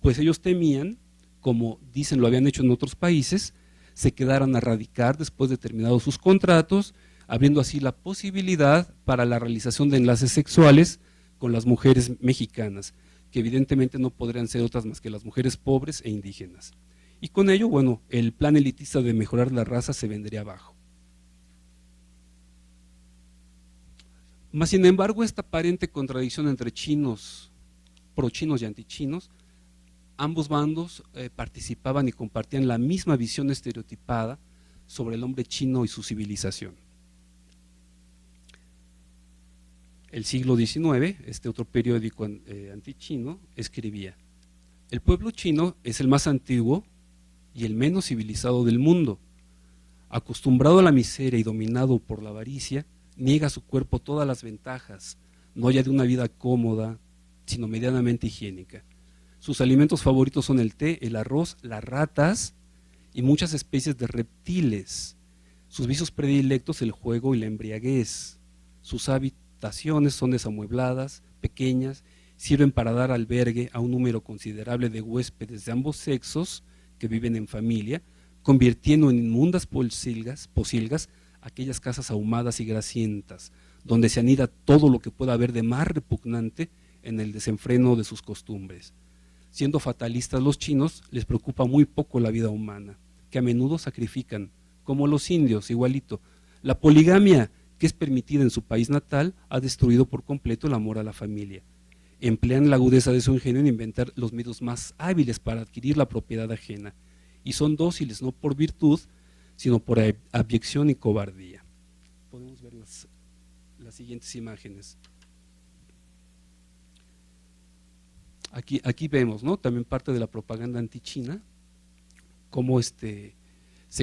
pues ellos temían, como dicen lo habían hecho en otros países, se quedaran a radicar después de terminados sus contratos, abriendo así la posibilidad para la realización de enlaces sexuales con las mujeres mexicanas, que evidentemente no podrían ser otras más que las mujeres pobres e indígenas. Y con ello, bueno, el plan elitista de mejorar la raza se vendría abajo. Mas, sin embargo, esta aparente contradicción entre chinos, prochinos y antichinos, ambos bandos participaban y compartían la misma visión estereotipada sobre el hombre chino y su civilización. El siglo XIX, este otro periódico antichino, escribía: el pueblo chino es el más antiguo y el menos civilizado del mundo. Acostumbrado a la miseria y dominado por la avaricia, niega a su cuerpo todas las ventajas, no ya de una vida cómoda, sino medianamente higiénica. Sus alimentos favoritos son el té, el arroz, las ratas y muchas especies de reptiles. Sus vicios predilectos, el juego y la embriaguez. Sus habitaciones son desamuebladas, pequeñas, sirven para dar albergue a un número considerable de huéspedes de ambos sexos que viven en familia, convirtiendo en inmundas posilgas aquellas casas ahumadas y grasientas, donde se anida todo lo que pueda haber de más repugnante en el desenfreno de sus costumbres. Siendo fatalistas los chinos, les preocupa muy poco la vida humana, que a menudo sacrifican, como los indios, igualito. La poligamia, que es permitida en su país natal, ha destruido por completo el amor a la familia. Emplean la agudeza de su ingenio en inventar los medios más hábiles para adquirir la propiedad ajena, y son dóciles no por virtud, sino por abyección y cobardía. ¿Podemos ver la las siguientes imágenes. Aquí vemos, ¿no?, también parte de la propaganda antichina, cómo se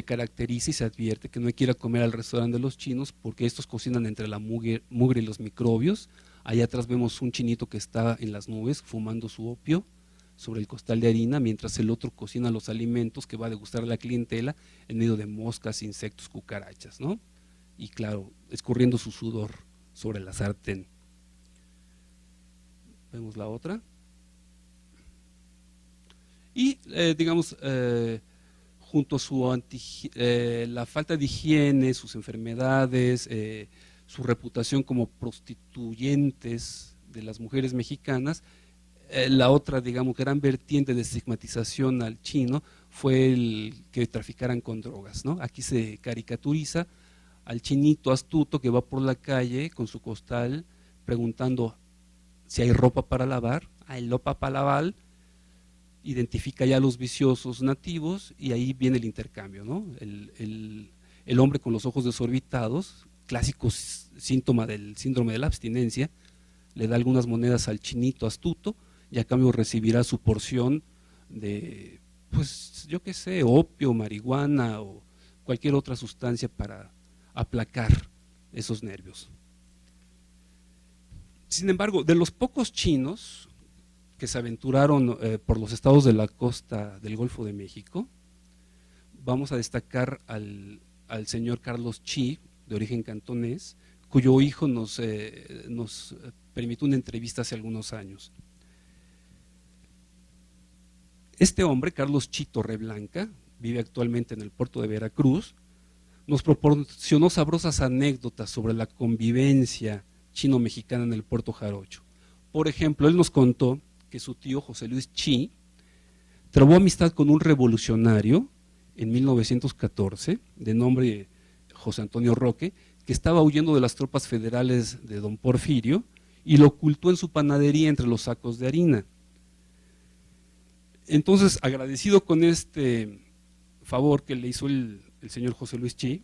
caracteriza y se advierte que no hay que ir a comer al restaurante de los chinos porque estos cocinan entre la mugre y los microbios. Allá atrás vemos un chinito que está en las nubes fumando su opio sobre el costal de harina, mientras el otro cocina los alimentos que va a degustar la clientela en medio de moscas, insectos, cucarachas, ¿no? Y claro, escurriendo su sudor sobre la sartén. Vemos la otra. Y digamos, junto a la falta de higiene, sus enfermedades, su reputación como prostituyentes de las mujeres mexicanas, la otra, digamos, gran vertiente de estigmatización al chino fue el que traficaran con drogas, ¿no? Aquí se caricaturiza al chinito astuto que va por la calle con su costal preguntando si hay ropa para lavar, hay ropa para lavar, identifica ya a los viciosos nativos y ahí viene el intercambio, ¿no? El hombre con los ojos desorbitados, clásico síntoma del síndrome de la abstinencia, le da algunas monedas al chinito astuto y a cambio recibirá su porción de, pues yo qué sé, opio, marihuana o cualquier otra sustancia para aplacar esos nervios. Sin embargo, de los pocos chinos que se aventuraron por los estados de la costa del Golfo de México, vamos a destacar al señor Carlos Chi, de origen cantonés, cuyo hijo nos permitió una entrevista hace algunos años. Este hombre, Carlos Chi Torreblanca, vive actualmente en el puerto de Veracruz, nos proporcionó sabrosas anécdotas sobre la convivencia chino-mexicana en el puerto Jarocho. Por ejemplo, él nos contó que su tío José Luis Chi trabó amistad con un revolucionario en 1914, de nombre José Antonio Roque, que estaba huyendo de las tropas federales de don Porfirio y lo ocultó en su panadería entre los sacos de harina. Entonces, agradecido con este favor que le hizo el señor José Luis Chi,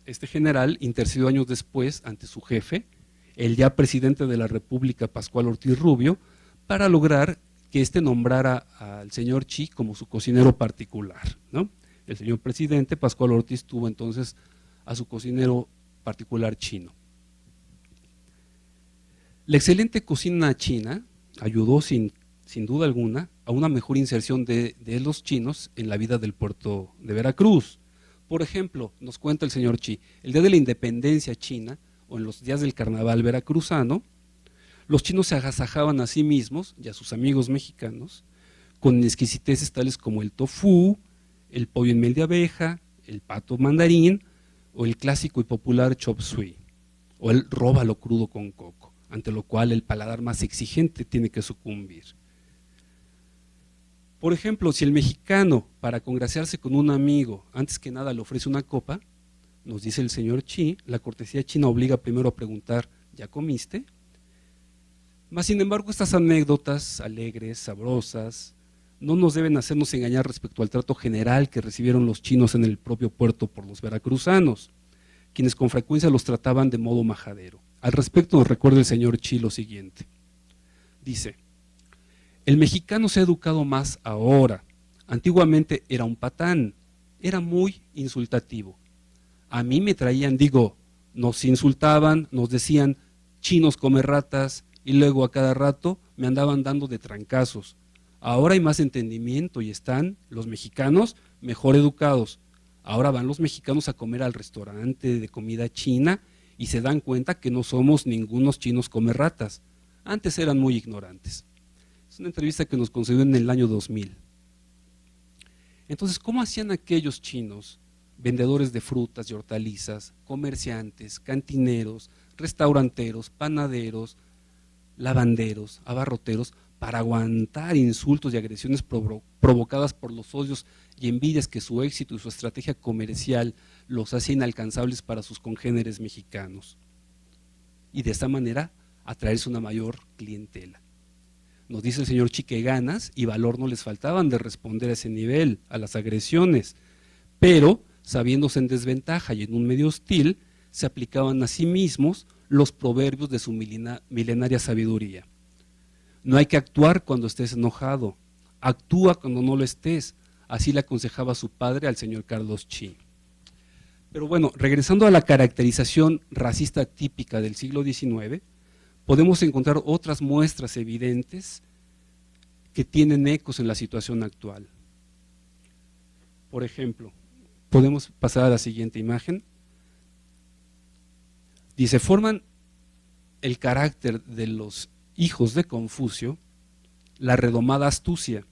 este general intercedió años después ante su jefe, el ya presidente de la República, Pascual Ortiz Rubio, para lograr que éste nombrara al señor Chi como su cocinero particular, ¿no? El señor presidente, Pascual Ortiz, tuvo entonces a su cocinero particular chino. La excelente cocina china ayudó sin duda alguna a una mejor inserción de los chinos en la vida del puerto de Veracruz. Por ejemplo, nos cuenta el señor Chi, el día de la independencia china o en los días del carnaval veracruzano, los chinos se agasajaban a sí mismos y a sus amigos mexicanos con exquisiteces tales como el tofu, el pollo en miel de abeja, el pato mandarín o el clásico y popular chop suey o el róbalo crudo con coco, ante lo cual el paladar más exigente tiene que sucumbir. Por ejemplo, si el mexicano, para congraciarse con un amigo, antes que nada le ofrece una copa, nos dice el señor Chi, la cortesía china obliga primero a preguntar, ¿ya comiste? Mas, sin embargo, estas anécdotas alegres, sabrosas, no nos deben hacernos engañar respecto al trato general que recibieron los chinos en el propio puerto por los veracruzanos, quienes con frecuencia los trataban de modo majadero. Al respecto nos recuerda el señor Chi lo siguiente, dice: el mexicano se ha educado más ahora, antiguamente era un patán, era muy insultativo. A mí me traían, nos insultaban, nos decían chinos come ratas y luego a cada rato me andaban dando de trancazos. Ahora hay más entendimiento y están los mexicanos mejor educados. Ahora van los mexicanos a comer al restaurante de comida china y se dan cuenta que no somos ningunos chinos come ratas. Antes eran muy ignorantes. Es una entrevista que nos concedió en el año 2000. Entonces, ¿cómo hacían aquellos chinos, vendedores de frutas y hortalizas, comerciantes, cantineros, restauranteros, panaderos, lavanderos, abarroteros, para aguantar insultos y agresiones provocadas por los odios y envidias que su éxito y su estrategia comercial los hacía inalcanzables para sus congéneres mexicanos? Y de esta manera atraerse una mayor clientela. Nos dice el señor Chi que ganas y valor no les faltaban de responder a ese nivel, a las agresiones, pero sabiéndose en desventaja y en un medio hostil, se aplicaban a sí mismos los proverbios de su milenaria sabiduría. No hay que actuar cuando estés enojado, actúa cuando no lo estés, así le aconsejaba su padre al señor Carlos Chi. Pero bueno, regresando a la caracterización racista típica del siglo XIX, podemos encontrar otras muestras evidentes que tienen ecos en la situación actual. Por ejemplo, podemos pasar a la siguiente imagen. Dice, forman el carácter de los hijos de Confucio la redomada astucia,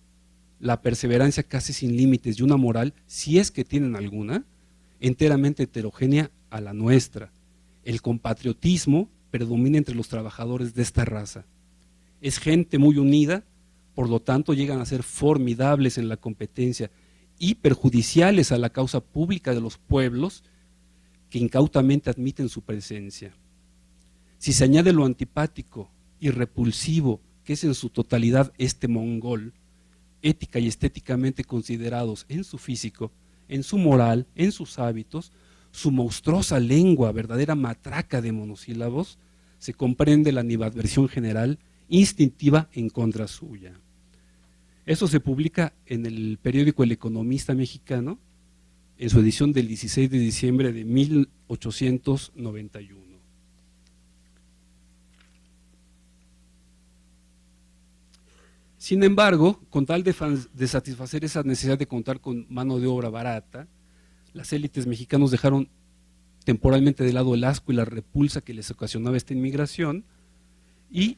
la perseverancia casi sin límites y una moral, si es que tienen alguna, enteramente heterogénea a la nuestra. El compatriotismo predomina entre los trabajadores de esta raza. Es gente muy unida, por lo tanto llegan a ser formidables en la competencia y perjudiciales a la causa pública de los pueblos que incautamente admiten su presencia. Si se añade lo antipático y repulsivo que es en su totalidad este mongol, ética y estéticamente considerados en su físico, en su moral, en sus hábitos, su monstruosa lengua, verdadera matraca de monosílabos, se comprende la animadversión general instintiva en contra suya. Eso se publica en el periódico El Economista Mexicano, en su edición del 16 de diciembre de 1891. Sin embargo, con tal de satisfacer esa necesidad de contar con mano de obra barata, las élites mexicanos dejaron temporalmente de lado el asco y la repulsa que les ocasionaba esta inmigración y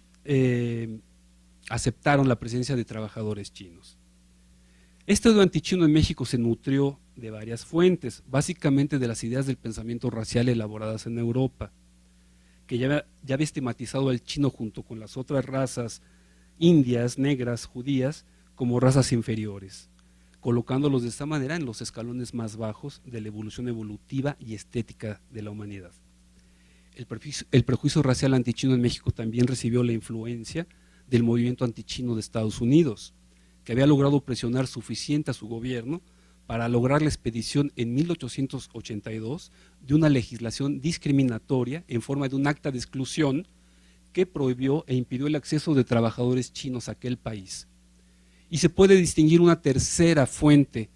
aceptaron la presencia de trabajadores chinos. Este odio antichino en México se nutrió de varias fuentes, básicamente de las ideas del pensamiento racial elaboradas en Europa, que ya había estigmatizado al chino junto con las otras razas indias, negras, judías, como razas inferiores, colocándolos de esta manera en los escalones más bajos de la evolución evolutiva y estética de la humanidad. El prejuicio racial antichino en México también recibió la influencia del movimiento antichino de Estados Unidos, que había logrado presionar suficiente a su gobierno para lograr la expedición en 1882 de una legislación discriminatoria en forma de un acta de exclusión que prohibió e impidió el acceso de trabajadores chinos a aquel país. Y se puede distinguir una tercera fuente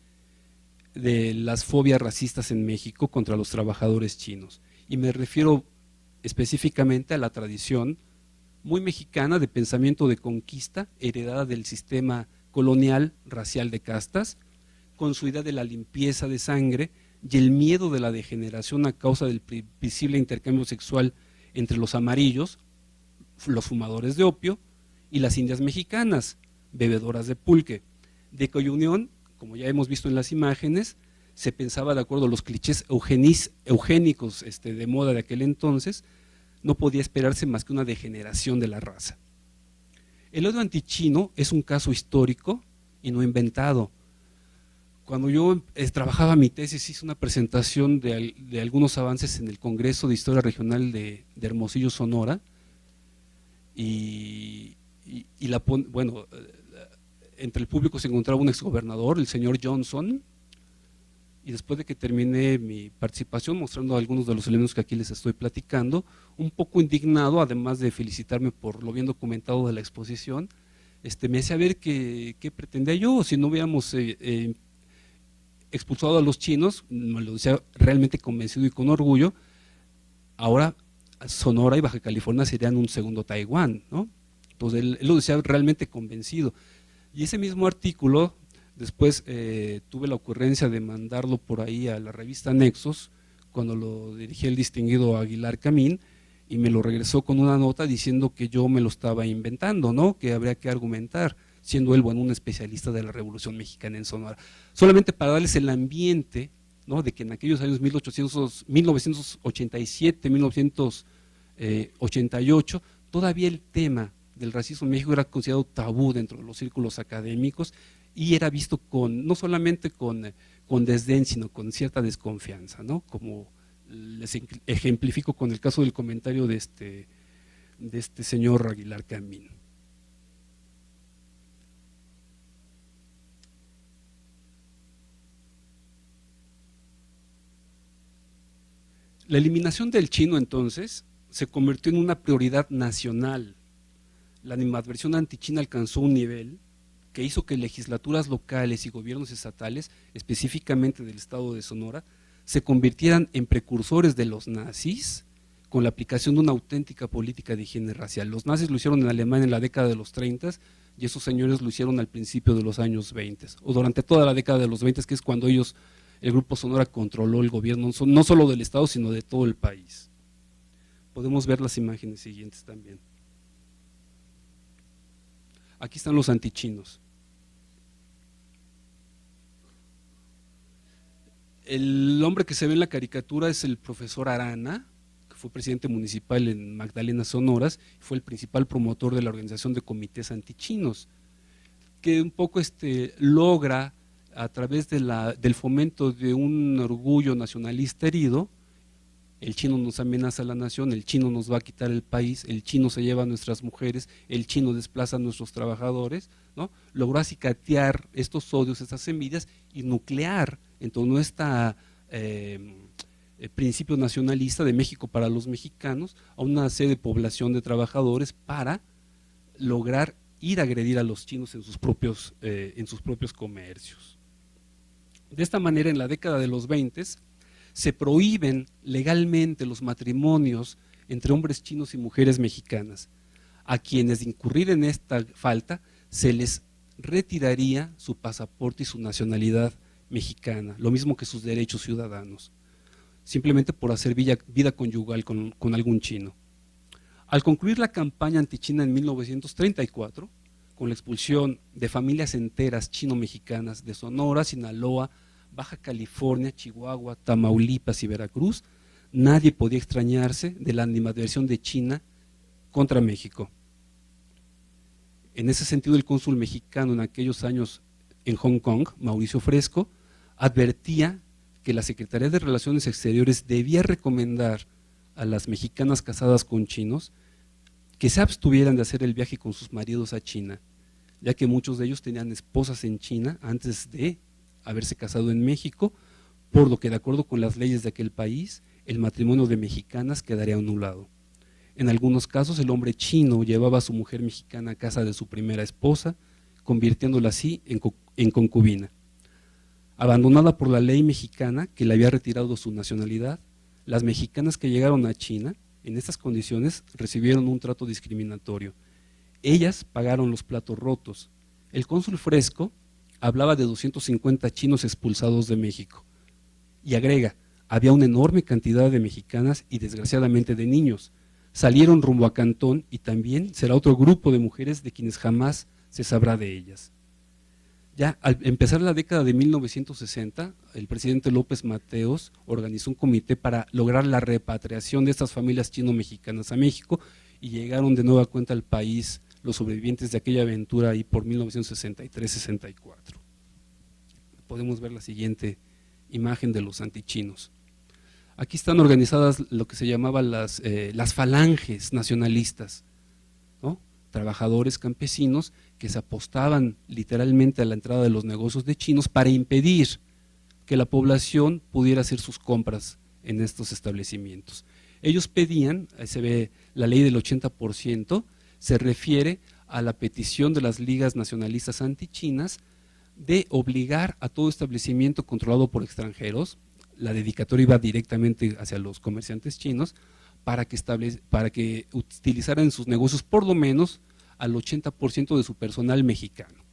de las fobias racistas en México contra los trabajadores chinos, y me refiero específicamente a la tradición muy mexicana de pensamiento de conquista heredada del sistema colonial racial de castas, con su idea de la limpieza de sangre y el miedo de la degeneración a causa del previsible intercambio sexual entre los amarillos, los fumadores de opio, y las indias mexicanas, bebedoras de pulque, de cuya unión, como ya hemos visto en las imágenes, se pensaba, de acuerdo a los clichés eugénicos de moda de aquel entonces, no podía esperarse más que una degeneración de la raza. El odio antichino es un caso histórico y no inventado. Cuando yo trabajaba mi tesis, hice una presentación de algunos avances en el Congreso de Historia Regional de Hermosillo, Sonora, bueno, entre el público se encontraba un exgobernador, el señor Johnson, y después de que terminé mi participación mostrando algunos de los elementos que aquí les estoy platicando, un poco indignado, además de felicitarme por lo bien documentado de la exposición, me hacía ver qué pretendía yo, si no hubiéramos expulsado a los chinos, me lo decía realmente convencido y con orgullo, ahora Sonora y Baja California serían un segundo Taiwán, ¿no? Entonces él lo decía realmente convencido. Y ese mismo artículo, después tuve la ocurrencia de mandarlo por ahí a la revista Nexos, cuando lo dirigía el distinguido Aguilar Camín, y me lo regresó con una nota diciendo que yo me lo estaba inventando, ¿no? Que habría que argumentar, siendo él, bueno, un especialista de la Revolución Mexicana en Sonora. Solamente para darles el ambiente, ¿no? De que en aquellos años 1987, 1988, todavía el tema del racismo en México era considerado tabú dentro de los círculos académicos y era visto no solamente con desdén, sino con cierta desconfianza, ¿no? Como les ejemplifico con el caso del comentario de este señor Aguilar Camín. La eliminación del chino entonces se convirtió en una prioridad nacional. La animadversión antichina alcanzó un nivel que hizo que legislaturas locales y gobiernos estatales, específicamente del estado de Sonora, se convirtieran en precursores de los nazis con la aplicación de una auténtica política de higiene racial. Los nazis lo hicieron en Alemania en la década de los 30 y esos señores lo hicieron al principio de los años 20, o durante toda la década de los 20, que es cuando ellos, el Grupo Sonora, controló el gobierno, no solo del estado, sino de todo el país. Podemos ver las imágenes siguientes también. Aquí están los antichinos. El hombre que se ve en la caricatura es el profesor Arana, que fue presidente municipal en Magdalena, Sonoras, fue el principal promotor de la organización de comités antichinos, que un poco logra, a través del fomento de un orgullo nacionalista herido, el chino nos amenaza a la nación, el chino nos va a quitar el país, el chino se lleva a nuestras mujeres, el chino desplaza a nuestros trabajadores, ¿no? Logró acicatear estos odios, estas envidias y nuclear en todo este principio nacionalista de México para los mexicanos a una serie de población de trabajadores para lograr ir a agredir a los chinos en sus propios comercios. De esta manera, en la década de los 20 se prohíben legalmente los matrimonios entre hombres chinos y mujeres mexicanas. A quienes de incurrir en esta falta se les retiraría su pasaporte y su nacionalidad mexicana, lo mismo que sus derechos ciudadanos, simplemente por hacer vida conyugal con algún chino. Al concluir la campaña antichina en 1934, con la expulsión de familias enteras chino-mexicanas de Sonora, Sinaloa, Baja California, Chihuahua, Tamaulipas y Veracruz, nadie podía extrañarse de la animadversión de China contra México. En ese sentido, el cónsul mexicano en aquellos años en Hong Kong, Mauricio Fresco, advertía que la Secretaría de Relaciones Exteriores debía recomendar a las mexicanas casadas con chinos que se abstuvieran de hacer el viaje con sus maridos a China, ya que muchos de ellos tenían esposas en China antes de haberse casado en México, por lo que de acuerdo con las leyes de aquel país, el matrimonio de mexicanas quedaría anulado. En algunos casos el hombre chino llevaba a su mujer mexicana a casa de su primera esposa, convirtiéndola así en concubina. Abandonada por la ley mexicana que le había retirado su nacionalidad, las mexicanas que llegaron a China en estas condiciones recibieron un trato discriminatorio. Ellas pagaron los platos rotos. El cónsul Fresco hablaba de 250 chinos expulsados de México y agrega, había una enorme cantidad de mexicanas y desgraciadamente de niños. Salieron rumbo a Cantón y también será otro grupo de mujeres de quienes jamás se sabrá de ellas. Ya al empezar la década de 1960, el presidente López Mateos organizó un comité para lograr la repatriación de estas familias chino-mexicanas a México y llegaron de nueva cuenta al país los sobrevivientes de aquella aventura ahí por 1963-64. Podemos ver la siguiente imagen de los antichinos. Aquí están organizadas lo que se llamaban las falanges nacionalistas, ¿no? Trabajadores campesinos que se apostaban literalmente a la entrada de los negocios de chinos para impedir que la población pudiera hacer sus compras en estos establecimientos. Ellos pedían, ahí se ve la ley del 80%, se refiere a la petición de las ligas nacionalistas antichinas de obligar a todo establecimiento controlado por extranjeros, la dedicatoria iba directamente hacia los comerciantes chinos, para que utilizaran en sus negocios por lo menos al 80% de su personal mexicano,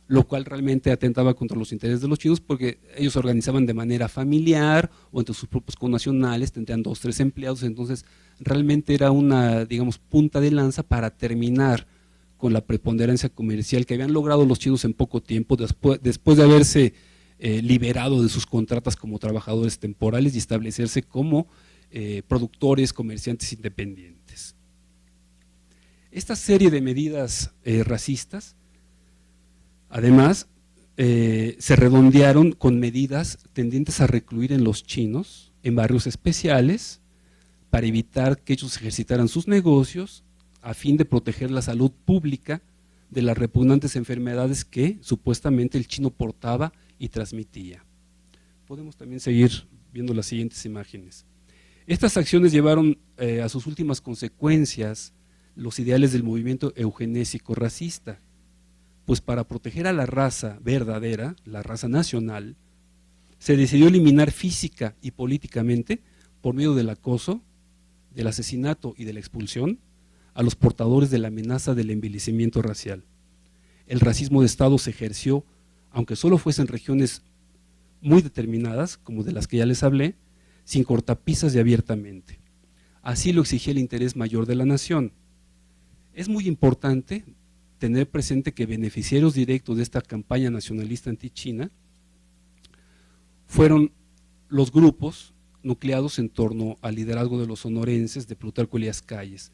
lo cual realmente atentaba contra los intereses de los chinos porque ellos se organizaban de manera familiar o entre sus propios connacionales, tendrían 2 o 3 empleados, entonces realmente era una, digamos, punta de lanza para terminar con la preponderancia comercial que habían logrado los chinos en poco tiempo, después de haberse liberado de sus contratas como trabajadores temporales y establecerse como productores, comerciantes independientes. Esta serie de medidas racistas, además, se redondearon con medidas tendientes a recluir en los chinos en barrios especiales para evitar que ellos ejercitaran sus negocios a fin de proteger la salud pública de las repugnantes enfermedades que supuestamente el chino portaba y transmitía. Podemos también seguir viendo las siguientes imágenes. Estas acciones llevaron a sus últimas consecuencias los ideales del movimiento eugenésico racista, pues para proteger a la raza verdadera, la raza nacional, se decidió eliminar física y políticamente, por medio del acoso, del asesinato y de la expulsión, a los portadores de la amenaza del envilecimiento racial. El racismo de Estado se ejerció, aunque solo fuesen regiones muy determinadas, como de las que ya les hablé, sin cortapisas y abiertamente. Así lo exigía el interés mayor de la nación. Es muy importante tener presente que beneficiarios directos de esta campaña nacionalista antichina fueron los grupos nucleados en torno al liderazgo de los sonorenses de Plutarco Elías Calles,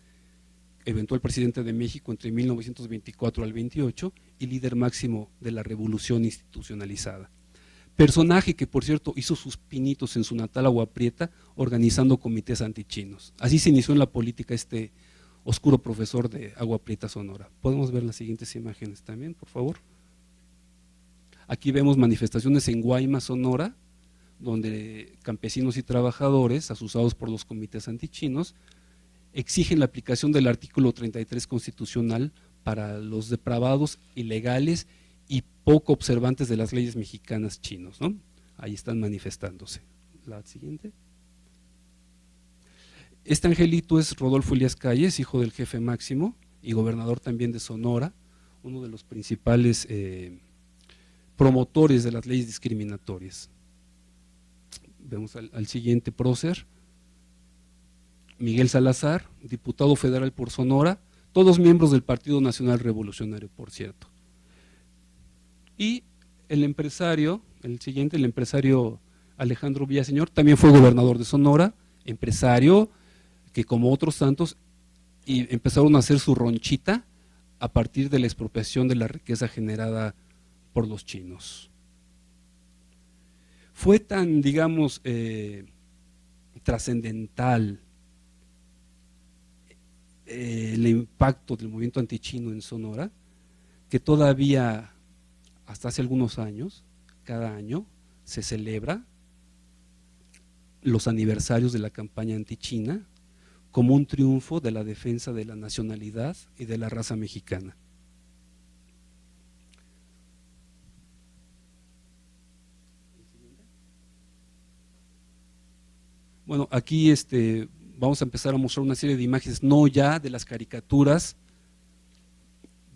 eventual presidente de México entre 1924 al 28 y líder máximo de la revolución institucionalizada. Personaje que, por cierto, hizo sus pinitos en su natal Agua Prieta organizando comités antichinos. Así se inició en la política este oscuro profesor de Agua Prieta, Sonora. ¿Podemos ver las siguientes imágenes también, por favor? Aquí vemos manifestaciones en Guaymas, Sonora, donde campesinos y trabajadores, asusados por los comités antichinos, exigen la aplicación del artículo 33 constitucional para los depravados, ilegales y poco observantes de las leyes mexicanas chinos, ¿no? Ahí están manifestándose. La siguiente. Este angelito es Rodolfo Elías Calles, hijo del jefe máximo y gobernador también de Sonora, uno de los principales promotores de las leyes discriminatorias. Vemos al siguiente prócer, Miguel Salazar, diputado federal por Sonora, todos miembros del Partido Nacional Revolucionario, por cierto. Y el empresario, el siguiente, el empresario Alejandro Villaseñor, también fue gobernador de Sonora, empresario que como otros tantos empezaron a hacer su ronchita a partir de la expropiación de la riqueza generada por los chinos. Fue tan, digamos, trascendental el impacto del movimiento antichino en Sonora, que todavía hasta hace algunos años, cada año, se celebra los aniversarios de la campaña antichina como un triunfo de la defensa de la nacionalidad y de la raza mexicana. Bueno, aquí vamos a empezar a mostrar una serie de imágenes, no ya de las caricaturas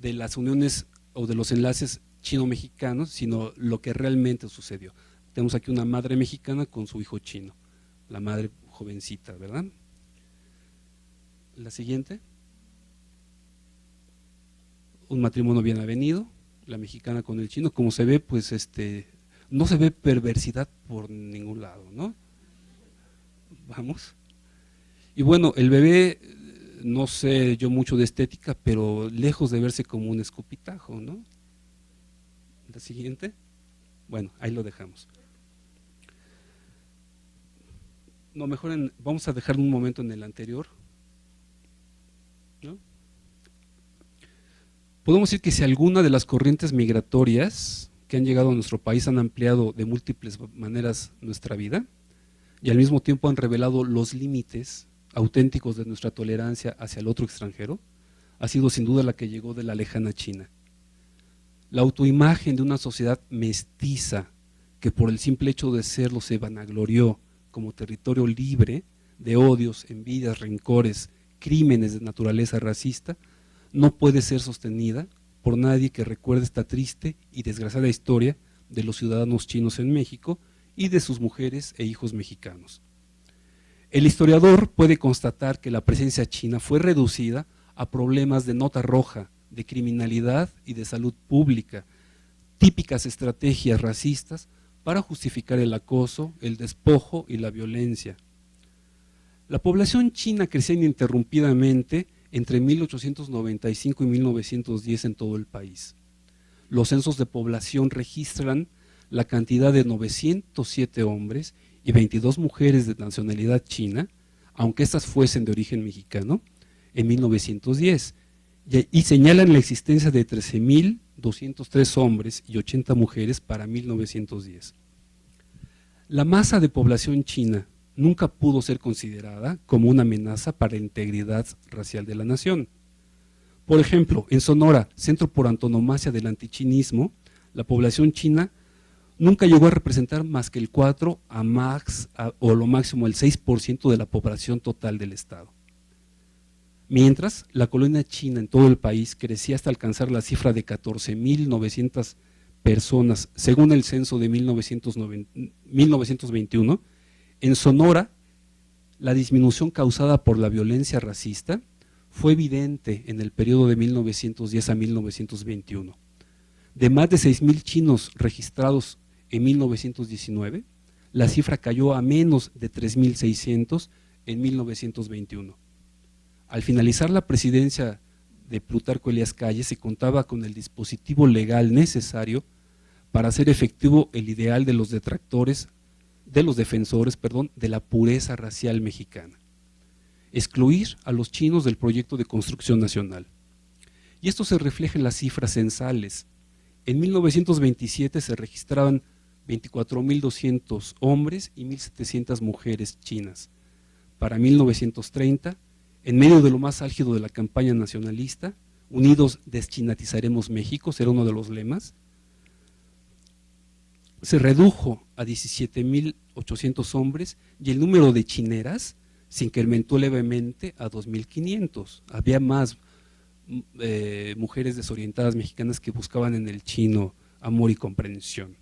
de las uniones o de los enlaces chino-mexicanos, sino lo que realmente sucedió. Tenemos aquí una madre mexicana con su hijo chino, la madre jovencita, ¿verdad? La siguiente. Un matrimonio bien avenido, la mexicana con el chino. Como se ve, pues no se ve perversidad por ningún lado, ¿no? Vamos. Y bueno, el bebé, no sé yo mucho de estética, pero lejos de verse como un escupitajo, ¿no? La siguiente. Bueno, ahí lo dejamos. No, mejor vamos a dejar un momento en el anterior, ¿no? Podemos decir que si alguna de las corrientes migratorias que han llegado a nuestro país han ampliado de múltiples maneras nuestra vida y al mismo tiempo han revelado los límites auténticos de nuestra tolerancia hacia el otro extranjero, ha sido sin duda la que llegó de la lejana China. La autoimagen de una sociedad mestiza que por el simple hecho de serlo se vanaglorió como territorio libre de odios, envidias, rencores, crímenes de naturaleza racista, no puede ser sostenida por nadie que recuerde esta triste y desgraciada historia de los ciudadanos chinos en México y de sus mujeres e hijos mexicanos. El historiador puede constatar que la presencia china fue reducida a problemas de nota roja, de criminalidad y de salud pública, típicas estrategias racistas para justificar el acoso, el despojo y la violencia. La población china crecía ininterrumpidamente entre 1895 y 1910 en todo el país. Los censos de población registran la cantidad de 907 hombres y 22 mujeres de nacionalidad china, aunque estas fuesen de origen mexicano, en 1910, y señalan la existencia de 13.203 hombres y 80 mujeres para 1910. La masa de población china nunca pudo ser considerada como una amenaza para la integridad racial de la nación. Por ejemplo, en Sonora, centro por antonomasia del antichinismo, la población china nunca llegó a representar más que el 4 o lo máximo el 6% de la población total del estado. Mientras, la colonia china en todo el país crecía hasta alcanzar la cifra de 14.900 personas, según el censo de 1921, en Sonora, la disminución causada por la violencia racista fue evidente en el periodo de 1910 a 1921. De más de 6.000 chinos registrados en 1919, la cifra cayó a menos de 3.600 en 1921. Al finalizar la presidencia de Plutarco Elías Calles, se contaba con el dispositivo legal necesario para hacer efectivo el ideal de los defensores de la pureza racial mexicana: excluir a los chinos del proyecto de construcción nacional. Y esto se refleja en las cifras censales. En 1927 se registraban 24.200 hombres y 1.700 mujeres chinas. Para 1930, en medio de lo más álgido de la campaña nacionalista, unidos deschinatizaremos México, será uno de los lemas, se redujo a 17.800 hombres y el número de chineras se incrementó levemente a 2.500. Había más mujeres desorientadas mexicanas que buscaban en el chino amor y comprensión.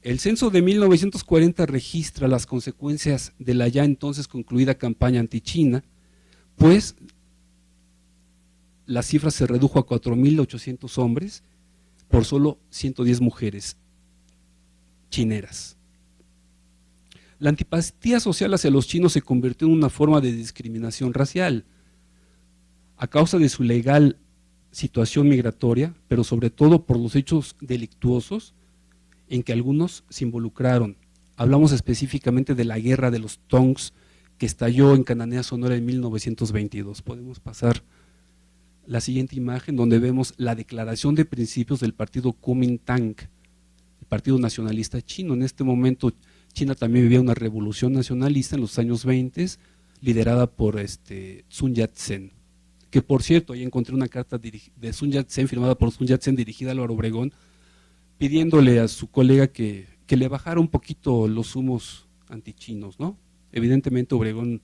El censo de 1940 registra las consecuencias de la ya entonces concluida campaña antichina, pues la cifra se redujo a 4.800 hombres por solo 110 mujeres chineras. La antipatía social hacia los chinos se convirtió en una forma de discriminación racial a causa de su legal situación migratoria, pero sobre todo por los hechos delictuosos en que algunos se involucraron. Hablamos específicamente de la guerra de los Tongs que estalló en Cananea, Sonora en 1922. Podemos pasar la siguiente imagen donde vemos la declaración de principios del partido Kuomintang, el partido nacionalista chino. En este momento China también vivía una revolución nacionalista en los años 20, liderada por Sun Yat-sen, que por cierto, ahí encontré una carta de Sun Yat-sen, firmada por Sun Yat-sen, dirigida a Álvaro Obregón, pidiéndole a su colega que le bajara un poquito los humos antichinos, ¿no? Evidentemente Obregón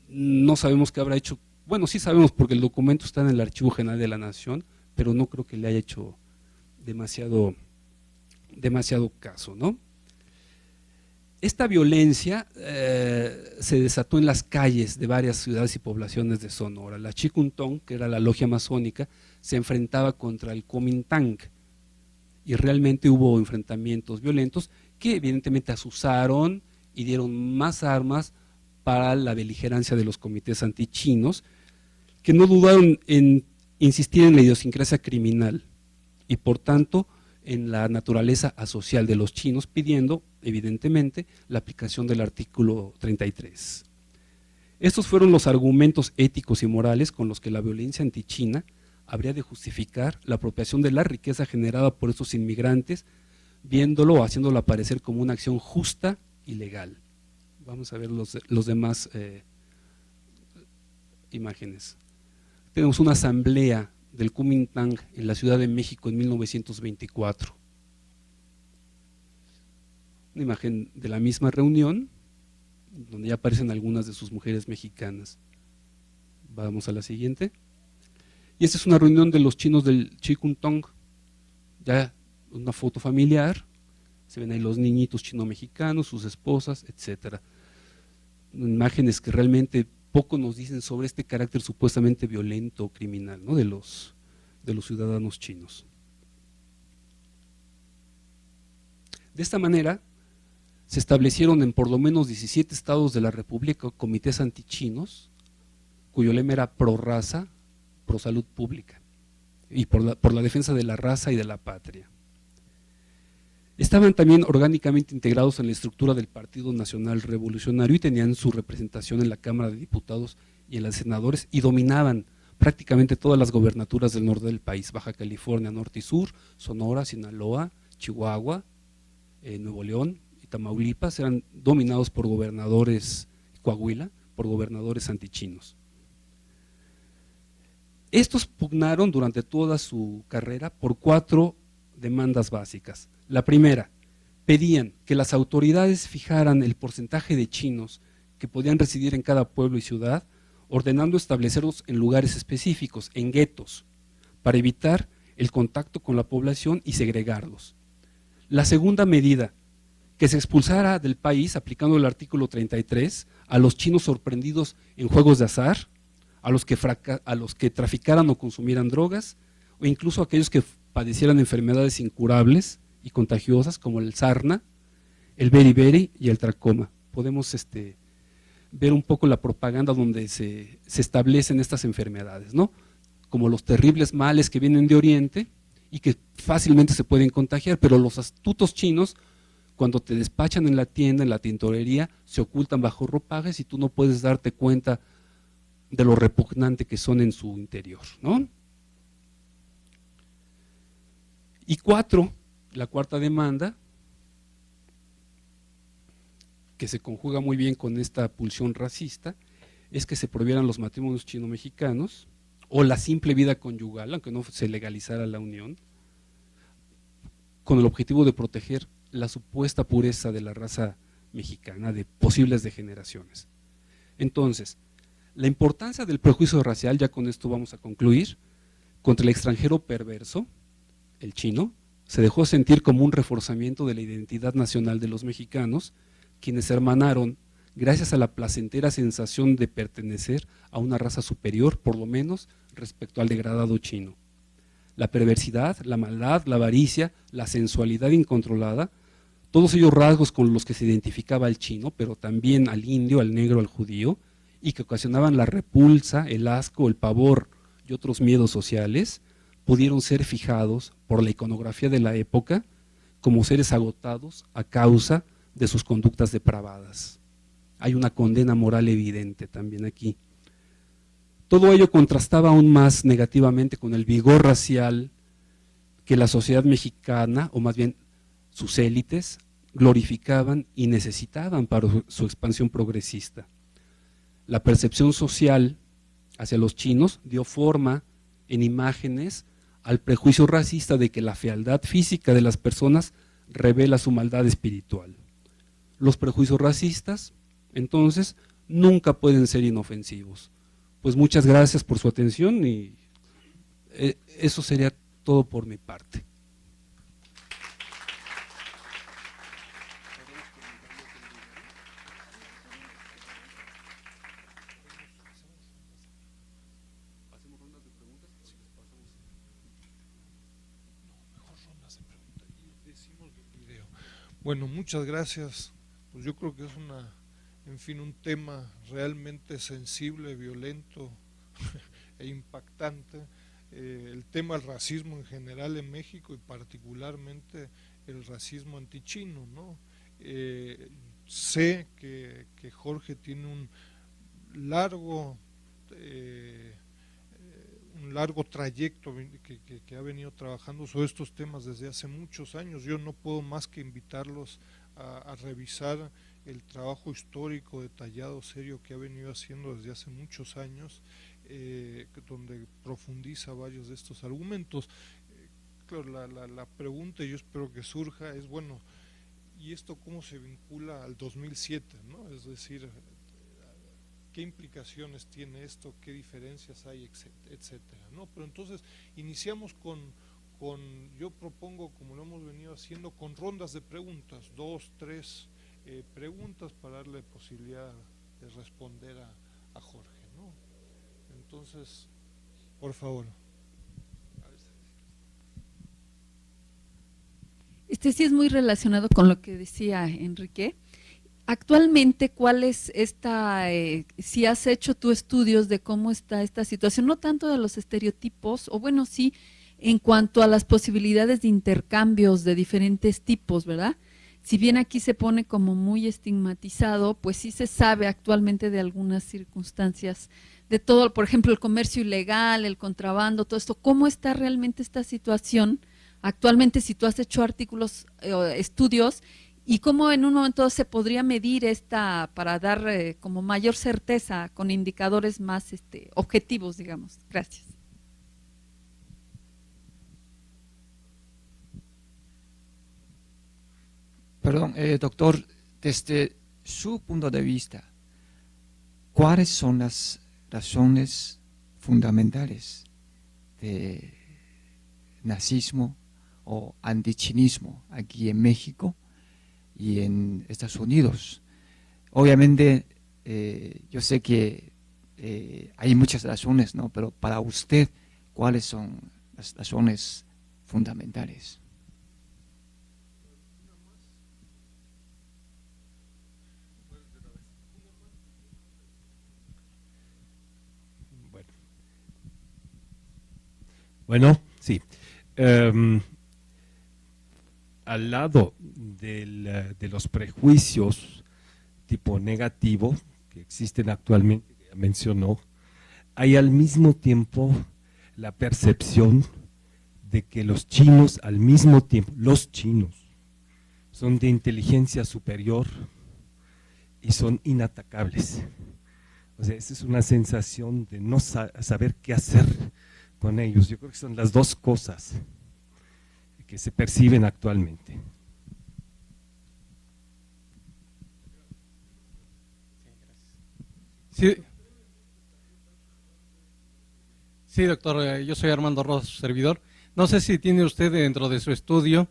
no sabemos qué habrá hecho, bueno, sí sabemos porque el documento está en el Archivo General de la Nación, pero no creo que le haya hecho demasiado caso, ¿no? Esta violencia se desató en las calles de varias ciudades y poblaciones de Sonora. La Chikuntong, que era la logia masónica, se enfrentaba contra el Kuomintang y realmente hubo enfrentamientos violentos que evidentemente asusaron y dieron más armas para la beligerancia de los comités antichinos, que no dudaron en insistir en la idiosincrasia criminal y por tanto en la naturaleza asocial de los chinos, pidiendo evidentemente la aplicación del artículo 33. Estos fueron los argumentos éticos y morales con los que la violencia antichina habría de justificar la apropiación de la riqueza generada por estos inmigrantes, viéndolo o haciéndolo aparecer como una acción justa y legal. Vamos a ver los demás imágenes. Tenemos una asamblea del Kuomintang en la Ciudad de México en 1924. Una imagen de la misma reunión, donde ya aparecen algunas de sus mujeres mexicanas. Vamos a la siguiente. Y esta es una reunión de los chinos del Chikuntong, ya una foto familiar, se ven ahí los niñitos chino-mexicanos, sus esposas, etcétera. Imágenes que realmente poco nos dicen sobre este carácter supuestamente violento o criminal, ¿no?, de los ciudadanos chinos. De esta manera, se establecieron en por lo menos 17 estados de la República comités antichinos, cuyo lema era pro raza, pro salud pública y por la defensa de la raza y de la patria. Estaban también orgánicamente integrados en la estructura del Partido Nacional Revolucionario y tenían su representación en la Cámara de Diputados y en las senadores y dominaban prácticamente todas las gobernaturas del norte del país: Baja California, Norte y Sur, Sonora, Sinaloa, Chihuahua, Nuevo León y Tamaulipas eran dominados por gobernadores, Coahuila, por gobernadores antichinos. Estos pugnaron durante toda su carrera por 4 demandas básicas. La primera, pedían que las autoridades fijaran el porcentaje de chinos que podían residir en cada pueblo y ciudad, ordenando establecerlos en lugares específicos, en guetos, para evitar el contacto con la población y segregarlos. La segunda medida, que se expulsara del país, aplicando el artículo 33, a los chinos sorprendidos en juegos de azar, a los que traficaran o consumieran drogas, o incluso a aquellos que padecieran enfermedades incurables y contagiosas como el sarna, el beriberi y el tracoma. Podemos ver un poco la propaganda donde se establecen estas enfermedades, ¿no? Como los terribles males que vienen de Oriente y que fácilmente se pueden contagiar, pero los astutos chinos, cuando te despachan en la tienda, en la tintorería, se ocultan bajo ropajes y tú no puedes darte cuenta de lo repugnante que son en su interior, ¿no? Y 4, la cuarta demanda, que se conjuga muy bien con esta pulsión racista, es que se prohibieran los matrimonios chino-mexicanos o la simple vida conyugal, aunque no se legalizara la unión, con el objetivo de proteger la supuesta pureza de la raza mexicana de posibles degeneraciones. Entonces, la importancia del prejuicio racial, ya con esto vamos a concluir, contra el extranjero perverso, el chino, se dejó sentir como un reforzamiento de la identidad nacional de los mexicanos, quienes se hermanaron gracias a la placentera sensación de pertenecer a una raza superior, por lo menos respecto al degradado chino. La perversidad, la maldad, la avaricia, la sensualidad incontrolada, todos ellos rasgos con los que se identificaba al chino, pero también al indio, al negro, al judío, y que ocasionaban la repulsa, el asco, el pavor y otros miedos sociales, pudieron ser fijados por la iconografía de la época como seres agotados a causa de sus conductas depravadas. Hay una condena moral evidente también aquí. Todo ello contrastaba aún más negativamente con el vigor racial que la sociedad mexicana, o más bien sus élites, glorificaban y necesitaban para su expansión progresista. La percepción social hacia los chinos dio forma en imágenes al prejuicio racista de que la fealdad física de las personas revela su maldad espiritual. Los prejuicios racistas, entonces, nunca pueden ser inofensivos. Pues muchas gracias por su atención y eso sería todo por mi parte. Bueno, muchas gracias. Pues yo creo que es un tema realmente sensible, violento e impactante. El tema del racismo en general en México y particularmente el racismo antichino, ¿no? Sé que Jorge tiene un largo trayecto que ha venido trabajando sobre estos temas desde hace muchos años. Yo no puedo más que invitarlos a revisar el trabajo histórico detallado, serio, que ha venido haciendo desde hace muchos años, donde profundiza varios de estos argumentos. Claro, la pregunta, y yo espero que surja, es bueno, ¿y esto cómo se vincula al 2007? ¿No? Es decir, ¿qué implicaciones tiene esto? ¿Qué diferencias hay? Etcétera, ¿no? Pero entonces iniciamos yo propongo, como lo hemos venido haciendo, con rondas de preguntas, 2, 3 preguntas para darle posibilidad de responder a Jorge, ¿no? Entonces, por favor. Sí es muy relacionado con lo que decía Enrique. Actualmente, ¿cuál es si has hecho tú estudios de cómo está esta situación, no tanto de los estereotipos, o bueno, sí, en cuanto a las posibilidades de intercambios de diferentes tipos, ¿verdad? Si bien aquí se pone como muy estigmatizado, pues sí se sabe actualmente de algunas circunstancias, de todo, por ejemplo, el comercio ilegal, el contrabando, todo esto. ¿Cómo está realmente esta situación actualmente, si tú has hecho artículos, estudios, ¿Y cómo en un momento se podría medir esta para dar como mayor certeza con indicadores más objetivos, digamos? Gracias. Perdón, doctor, desde su punto de vista, ¿cuáles son las razones fundamentales de nazismo o antichinismo aquí en México y en Estados Unidos? Obviamente, yo sé que hay muchas razones, ¿no? Pero para usted, ¿cuáles son las razones fundamentales? Bueno, sí. Al lado de los prejuicios tipo negativo que existen actualmente, que ya mencionó, hay al mismo tiempo la percepción de que los chinos, al mismo tiempo, los chinos, son de inteligencia superior y son inatacables. O sea, esa es una sensación de no saber qué hacer con ellos. Yo creo que son las dos cosas que se perciben actualmente. Sí, sí, doctor, yo soy Armando Ross, servidor. No sé si tiene usted dentro de su estudio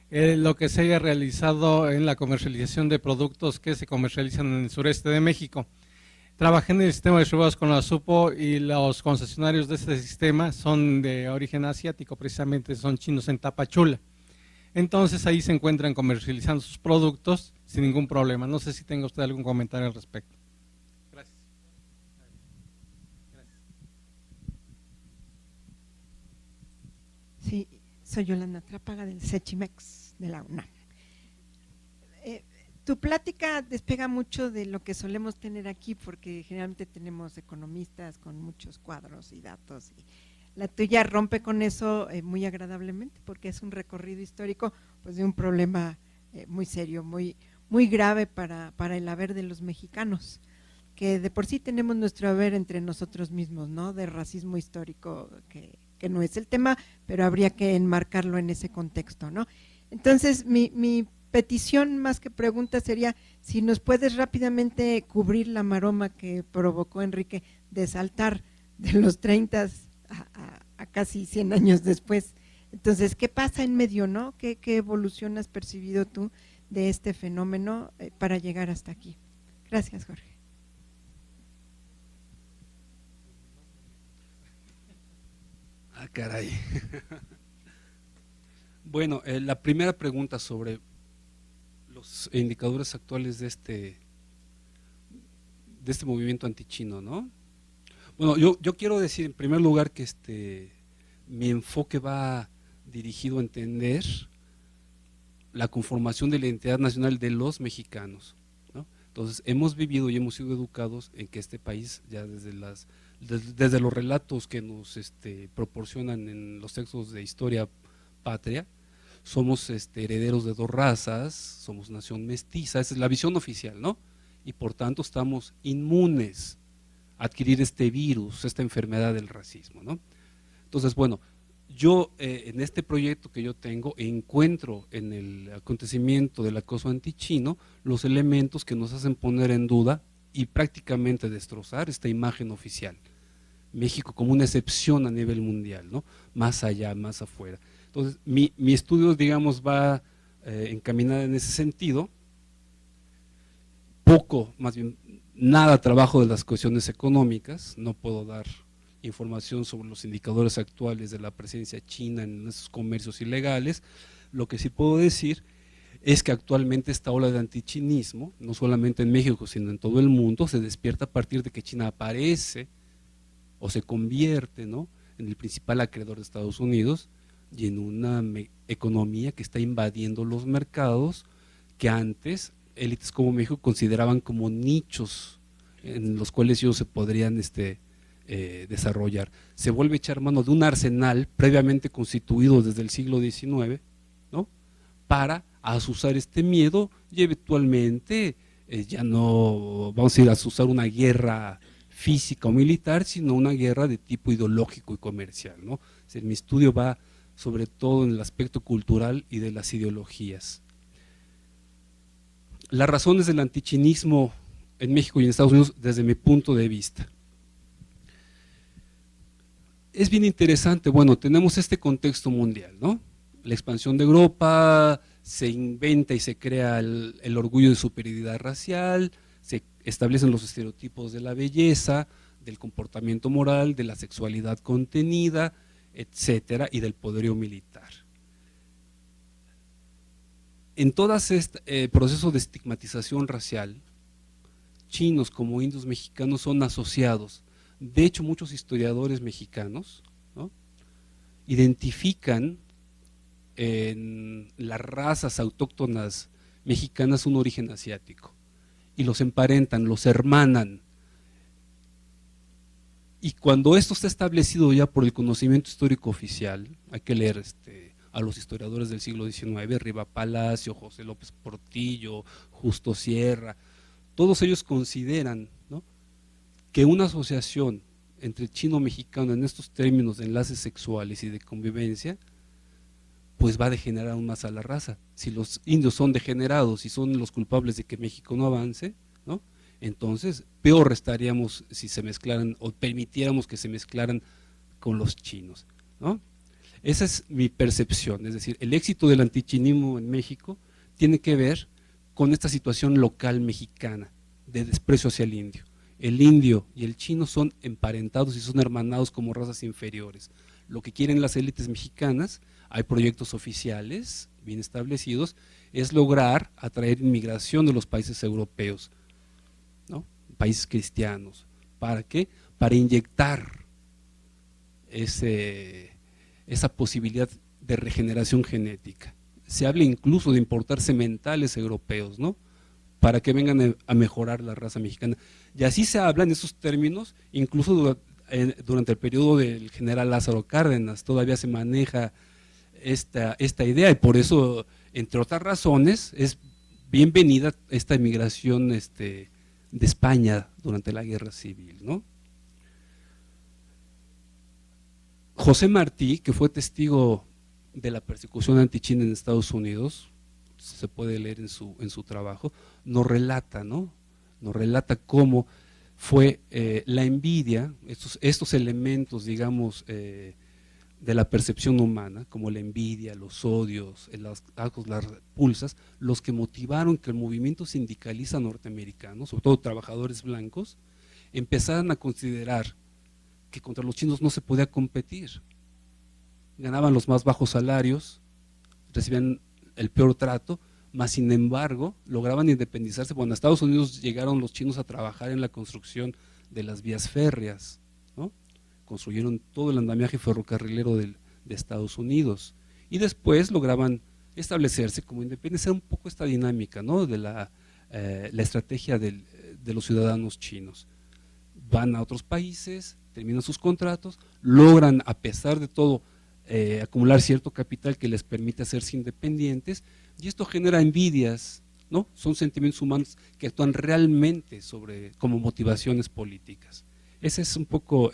lo que se haya realizado en la comercialización de productos que se comercializan en el sureste de México. Trabajé en el sistema de distribuidores con la SUPO y los concesionarios de este sistema son de origen asiático, precisamente son chinos en Tapachula. Entonces ahí se encuentran comercializando sus productos sin ningún problema. No sé si tenga usted algún comentario al respecto. Gracias. Sí, soy Yolanda Trápaga del CECHIMEX de la UNAM. Tu plática despega mucho de lo que solemos tener aquí, porque generalmente tenemos economistas con muchos cuadros y datos, y la tuya rompe con eso muy agradablemente, porque es un recorrido histórico pues de un problema muy serio, muy grave para el haber de los mexicanos, que de por sí tenemos nuestro haber entre nosotros mismos, ¿no? De racismo histórico, que no es el tema, pero habría que enmarcarlo en ese contexto, ¿no? Entonces, mi petición más que pregunta sería si nos puedes rápidamente cubrir la maroma que provocó Enrique de saltar de los 30 a casi 100 años después. Entonces, ¿qué pasa en medio, no? ¿Qué evolución has percibido tú de este fenómeno para llegar hasta aquí? Gracias, Jorge. Ah, caray. Bueno, la primera pregunta sobre los indicadores actuales de este movimiento antichino, ¿no? Bueno, yo quiero decir en primer lugar que mi enfoque va dirigido a entender la conformación de la identidad nacional de los mexicanos, ¿no? Entonces, hemos vivido y hemos sido educados en que este país, ya desde los relatos que nos proporcionan en los textos de historia patria, somos herederos de dos razas, somos nación mestiza, esa es la visión oficial, ¿no? Y por tanto estamos inmunes a adquirir este virus, esta enfermedad del racismo, ¿no? Entonces, bueno, yo en este proyecto que yo tengo encuentro en el acontecimiento del acoso antichino los elementos que nos hacen poner en duda y prácticamente destrozar esta imagen oficial. México como una excepción a nivel mundial, ¿no? Más allá, más afuera. Entonces, mi estudio, digamos, va encaminado en ese sentido. Poco, más bien, nada trabajo de las cuestiones económicas, no puedo dar información sobre los indicadores actuales de la presencia china en esos comercios ilegales. Lo que sí puedo decir es que actualmente esta ola de antichinismo, no solamente en México, sino en todo el mundo, se despierta a partir de que China aparece o se convierte, ¿no?, en el principal acreedor de Estados Unidos y en una economía que está invadiendo los mercados que antes élites como México consideraban como nichos en los cuales ellos se podrían desarrollar. Se vuelve a echar mano de un arsenal previamente constituido desde el siglo XIX, ¿no?, para a azuzar este miedo y eventualmente ya no vamos a ir a azuzar una guerra física o militar, sino una guerra de tipo ideológico y comercial, ¿no? O sea, mi estudio va sobre todo en el aspecto cultural y de las ideologías. Las razones del antichinismo en México y en Estados Unidos desde mi punto de vista. Es bien interesante, bueno, tenemos este contexto mundial, ¿no? La expansión de Europa, se inventa y se crea el orgullo de superioridad racial, se establecen los estereotipos de la belleza, del comportamiento moral, de la sexualidad contenida, etcétera, y del poderío militar. En todo este proceso de estigmatización racial, chinos como indios mexicanos son asociados. De hecho, muchos historiadores mexicanos, ¿no?, identifican en las razas autóctonas mexicanas un origen asiático y los emparentan, los hermanan. Y cuando esto está establecido ya por el conocimiento histórico oficial, hay que leer a los historiadores del siglo XIX, Riva Palacio, José López Portillo, Justo Sierra, todos ellos consideran, ¿no?, que una asociación entre chino-mexicano en estos términos de enlaces sexuales y de convivencia, pues va a degenerar aún más a la raza. Si los indios son degenerados y son los culpables de que México no avance, ¿no?, entonces peor estaríamos si se mezclaran o permitiéramos que se mezclaran con los chinos, ¿no? Esa es mi percepción, es decir, el éxito del antichinismo en México tiene que ver con esta situación local mexicana de desprecio hacia el indio. El indio y el chino son emparentados y son hermanados como razas inferiores. Lo que quieren las élites mexicanas, hay proyectos oficiales bien establecidos, es lograr atraer inmigración de los países europeos, ¿no?, países cristianos. ¿Para qué? Para inyectar esa posibilidad de regeneración genética. Se habla incluso de importar sementales europeos, ¿no?, para que vengan a mejorar la raza mexicana. Y así se habla en esos términos, incluso durante el periodo del general Lázaro Cárdenas, todavía se maneja esta idea, y por eso, entre otras razones, es bienvenida esta emigración de España durante la Guerra Civil, ¿no? José Martí, que fue testigo de la persecución antichina en Estados Unidos, se puede leer en su trabajo, nos relata, ¿no?, nos relata cómo fue la envidia, estos elementos, digamos, de la percepción humana, como la envidia, los odios, las repulsas, los que motivaron que el movimiento sindicalista norteamericano, sobre todo trabajadores blancos, empezaran a considerar que contra los chinos no se podía competir. Ganaban los más bajos salarios, recibían el peor trato, mas sin embargo lograban independizarse. Bueno, a Estados Unidos llegaron los chinos a trabajar en la construcción de las vías férreas, ¿no?, construyeron todo el andamiaje ferrocarrilero de Estados Unidos y después lograban establecerse como independencia. Era un poco esta dinámica, ¿no?, de la estrategia de los ciudadanos chinos. Van a otros países, terminan sus contratos, logran a pesar de todo acumular cierto capital que les permite hacerse independientes, y esto genera envidias, ¿no? Son sentimientos humanos que actúan realmente como motivaciones políticas. Esa es un poco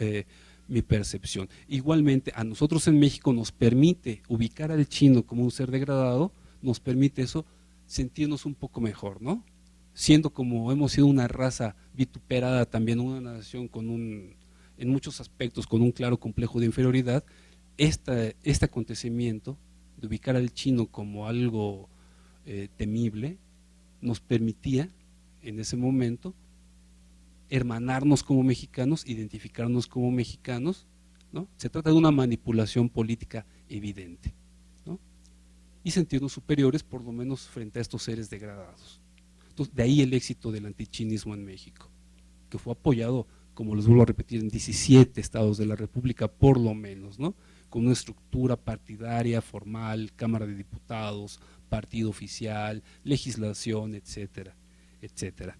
mi percepción. Igualmente, a nosotros en México nos permite ubicar al chino como un ser degradado, nos permite eso sentirnos un poco mejor, ¿no? Siendo como hemos sido una raza vituperada también, una nación en muchos aspectos con un claro complejo de inferioridad, este acontecimiento de ubicar al chino como algo temible nos permitía en ese momento hermanarnos como mexicanos, identificarnos como mexicanos, ¿no? Se trata de una manipulación política evidente, ¿no?, y sentirnos superiores por lo menos frente a estos seres degradados. Entonces, de ahí el éxito del antichinismo en México, que fue apoyado, como les vuelvo a repetir, en 17 estados de la República por lo menos, ¿no?, con una estructura partidaria, formal, Cámara de Diputados, partido oficial, legislación, etcétera, etcétera.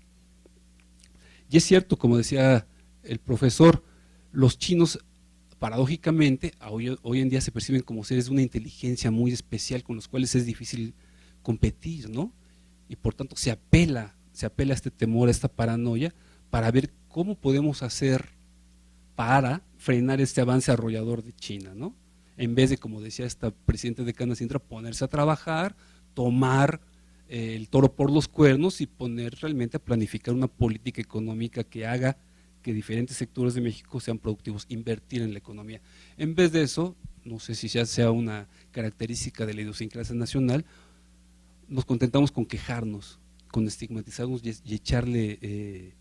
Y es cierto, como decía el profesor, los chinos paradójicamente hoy en día se perciben como seres de una inteligencia muy especial con los cuales es difícil competir, ¿no? Y por tanto se apela a este temor, a esta paranoia, para ver cómo podemos hacer para frenar este avance arrollador de China, ¿no? En vez de, como decía esta presidenta de Canacintra, ponerse a trabajar, tomar el toro por los cuernos y poner realmente a planificar una política económica que haga que diferentes sectores de México sean productivos, invertir en la economía. En vez de eso, no sé si ya sea una característica de la idiosincrasia nacional, nos contentamos con quejarnos, con estigmatizarnos y echarle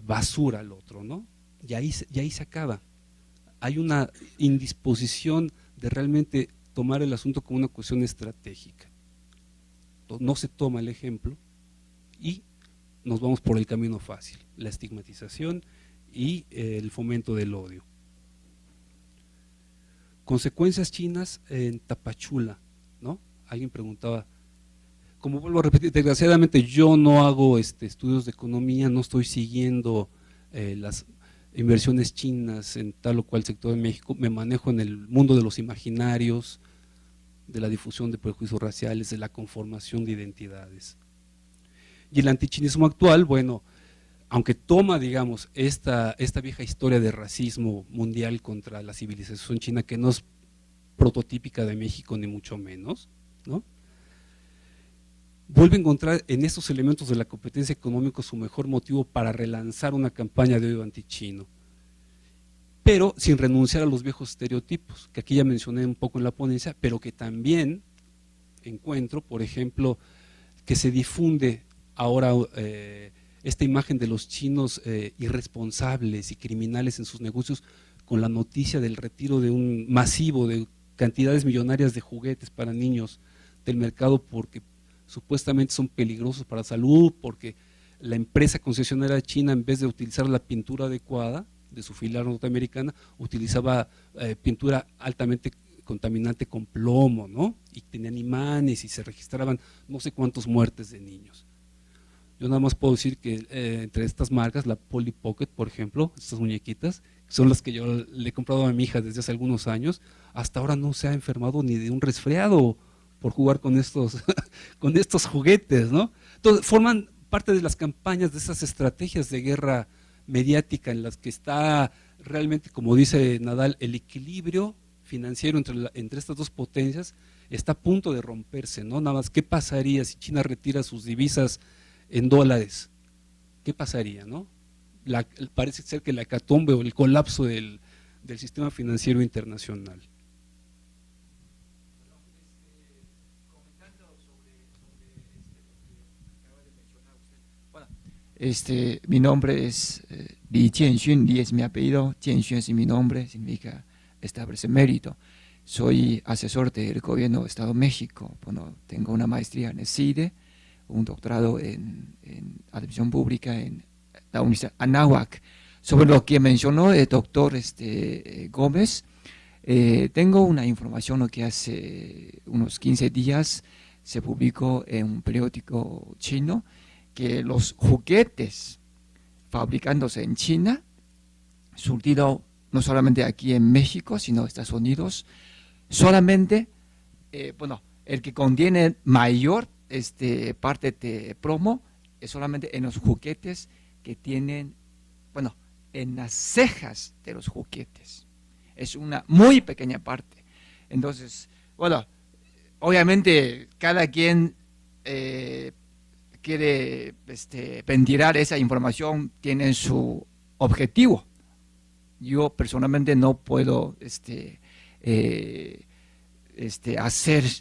basura al otro, ¿no? Y ahí se acaba. Hay una indisposición de realmente tomar el asunto como una cuestión estratégica. No se toma el ejemplo y nos vamos por el camino fácil, la estigmatización y el fomento del odio. Consecuencias chinas en Tapachula, ¿no? Alguien preguntaba, como vuelvo a repetir, desgraciadamente yo no hago estudios de economía, no estoy siguiendo las inversiones chinas en tal o cual sector de México, me manejo en el mundo de los imaginarios, de la difusión de prejuicios raciales, de la conformación de identidades. Y el antichinismo actual, bueno, aunque toma, digamos, esta vieja historia de racismo mundial contra la civilización china, que no es prototípica de México ni mucho menos, ¿no? Vuelve a encontrar en estos elementos de la competencia económica su mejor motivo para relanzar una campaña de odio antichino, pero sin renunciar a los viejos estereotipos, que aquí ya mencioné un poco en la ponencia, pero que también encuentro, por ejemplo, que se difunde ahora esta imagen de los chinos irresponsables y criminales en sus negocios con la noticia del retiro de un masivo de cantidades millonarias de juguetes para niños del mercado porque supuestamente son peligrosos para la salud, porque la empresa concesionaria china, en vez de utilizar la pintura adecuada de su filial norteamericana, utilizaba pintura altamente contaminante con plomo, ¿no? Y tenían imanes y se registraban no sé cuántas muertes de niños. Yo nada más puedo decir que entre estas marcas, la Polly Pocket, por ejemplo, estas muñequitas, son las que yo le he comprado a mi hija desde hace algunos años, hasta ahora no se ha enfermado ni de un resfriado por jugar con estos, con estos juguetes, ¿no? Entonces, forman parte de las campañas, de esas estrategias de guerra mediática en las que está realmente, como dice Nadal, el equilibrio financiero entre estas dos potencias está a punto de romperse, ¿no? Nada más, ¿qué pasaría si China retira sus divisas en dólares? ¿Qué pasaría, no? Parece ser que la hecatombe o el colapso del sistema financiero internacional. Mi nombre es Li Jianxun, Li es mi apellido, Jianxun es mi nombre, significa establecer mérito. Soy asesor del gobierno de Estado de México. Bueno, tengo una maestría en el CIDE, un doctorado en administración pública en la Universidad Anáhuac. Sobre lo que mencionó el doctor Gómez, tengo una información que hace unos 15 días se publicó en un periódico chino, que los juguetes fabricándose en China, surtido no solamente aquí en México, sino en Estados Unidos, solamente, el que contiene mayor parte de plomo es solamente en los juguetes que tienen, en las cejas de los juguetes. Es una muy pequeña parte. Entonces, obviamente cada quien quiere ventilar esa información, tiene su objetivo. Yo personalmente no puedo hacer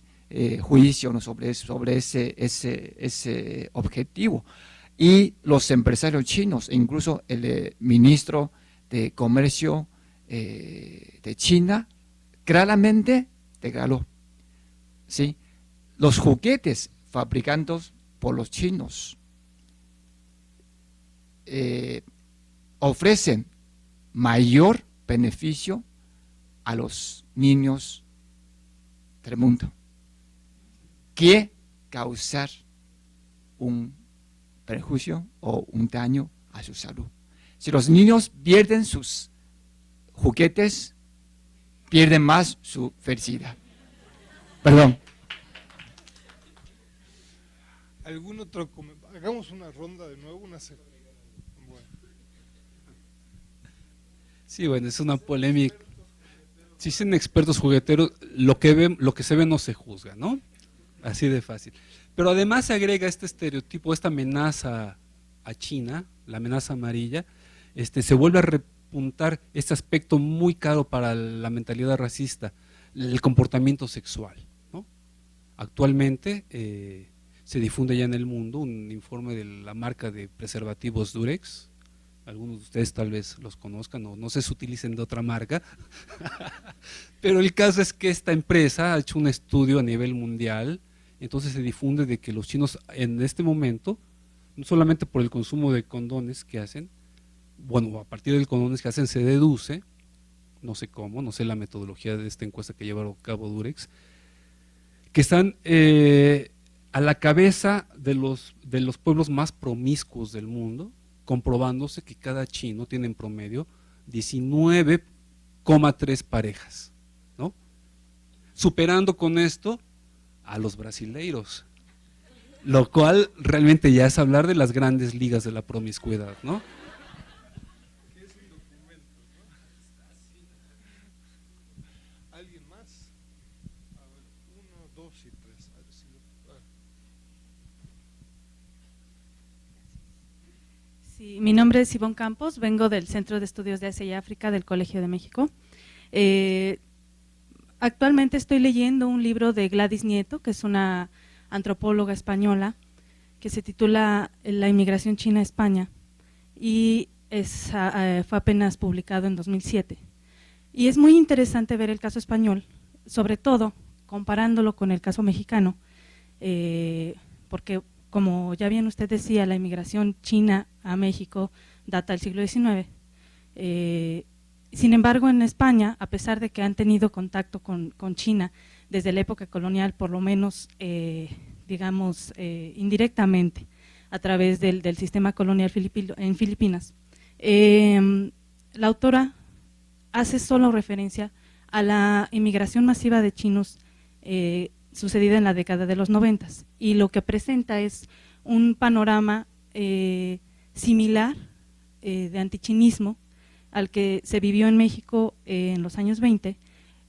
juicio sobre ese objetivo. Y los empresarios chinos, incluso el ministro de Comercio de China, claramente declaró, ¿sí? Los juguetes fabricados por los chinos ofrecen mayor beneficio a los niños del mundo que causar un perjuicio o un daño a su salud. Si los niños pierden sus juguetes, pierden más su felicidad. Perdón. ¿Algún otro comentario? Hagamos una ronda de nuevo, bueno. Sí, bueno, es una polémica. Si dicen expertos jugueteros, lo que se ve no se juzga, ¿no? Así de fácil. Pero además se agrega este estereotipo, esta amenaza a China, la amenaza amarilla, se vuelve a repuntar este aspecto muy caro para la mentalidad racista, el comportamiento sexual, ¿no? Actualmente se difunde ya en el mundo un informe de la marca de preservativos Durex. Algunos de ustedes tal vez los conozcan o no sé si utilicen de otra marca, pero el caso es que esta empresa ha hecho un estudio a nivel mundial, entonces se difunde de que los chinos en este momento, no solamente por el consumo de condones que hacen, bueno, a partir del condones que hacen se deduce, no sé cómo, no sé la metodología de esta encuesta que lleva a cabo Durex, que están a la cabeza de los pueblos más promiscuos del mundo, comprobándose que cada chino tiene en promedio 19,3 parejas, ¿no? Superando con esto a los brasileiros, lo cual realmente ya es hablar de las grandes ligas de la promiscuidad, ¿no? ¿Alguien más? A ver, 1, 2 y 3. A ver si Sí, mi nombre es Ivonne Campos, vengo del Centro de Estudios de Asia y África del Colegio de México. Actualmente estoy leyendo un libro de Gladys Nieto, que es una antropóloga española, que se titula La inmigración china a España, y fue apenas publicado en 2007. Y es muy interesante ver el caso español, sobre todo comparándolo con el caso mexicano, porque como ya bien usted decía, la inmigración china a México data del siglo XIX. Sin embargo, en España, a pesar de que han tenido contacto con China desde la época colonial, por lo menos, digamos, indirectamente, a través del sistema colonial en Filipinas, la autora hace solo referencia a la inmigración masiva de chinos sucedida en la década de los 90, y lo que presenta es un panorama similar de antichinismo al que se vivió en México en los años 20,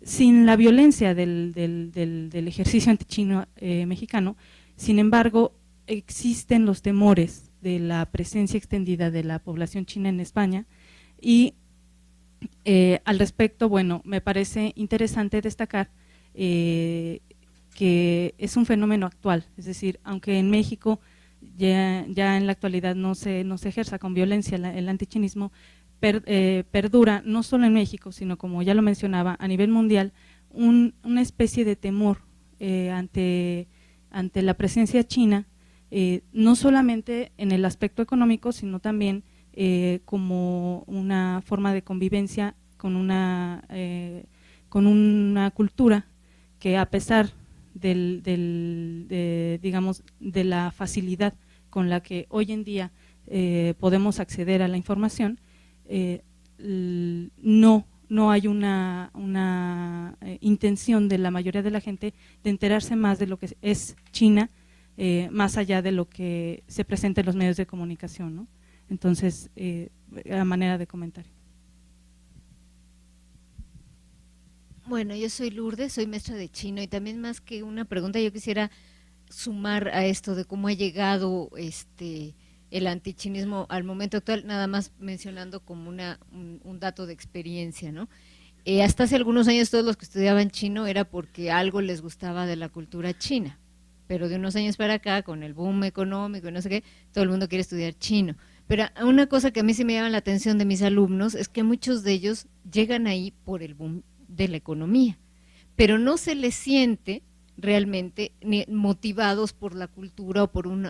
sin la violencia del ejercicio antichino mexicano. Sin embargo, existen los temores de la presencia extendida de la población china en España, y al respecto, bueno, me parece interesante destacar que es un fenómeno actual, es decir, aunque en México ya en la actualidad no se ejerza con violencia el antichinismo, perdura no solo en México, sino, como ya lo mencionaba, a nivel mundial, una especie de temor ante la presencia china, no solamente en el aspecto económico, sino también como una forma de convivencia con una cultura que, a pesar digamos, de la facilidad con la que hoy en día podemos acceder a la información, no hay una intención de la mayoría de la gente de enterarse más de lo que es China, más allá de lo que se presenta en los medios de comunicación, ¿no? Entonces, a manera de comentario. Bueno, yo soy Lourdes, soy maestra de chino, y también, más que una pregunta, yo quisiera sumar a esto de cómo ha llegado el antichinismo al momento actual, nada más mencionando como un dato de experiencia, ¿no? Hasta hace algunos años todos los que estudiaban chino era porque algo les gustaba de la cultura china, pero de unos años para acá, con el boom económico y no sé qué, todo el mundo quiere estudiar chino. Pero una cosa que a mí sí me llama la atención de mis alumnos es que muchos de ellos llegan ahí por el boom de la economía, pero no se les siente realmente motivados por la cultura o por un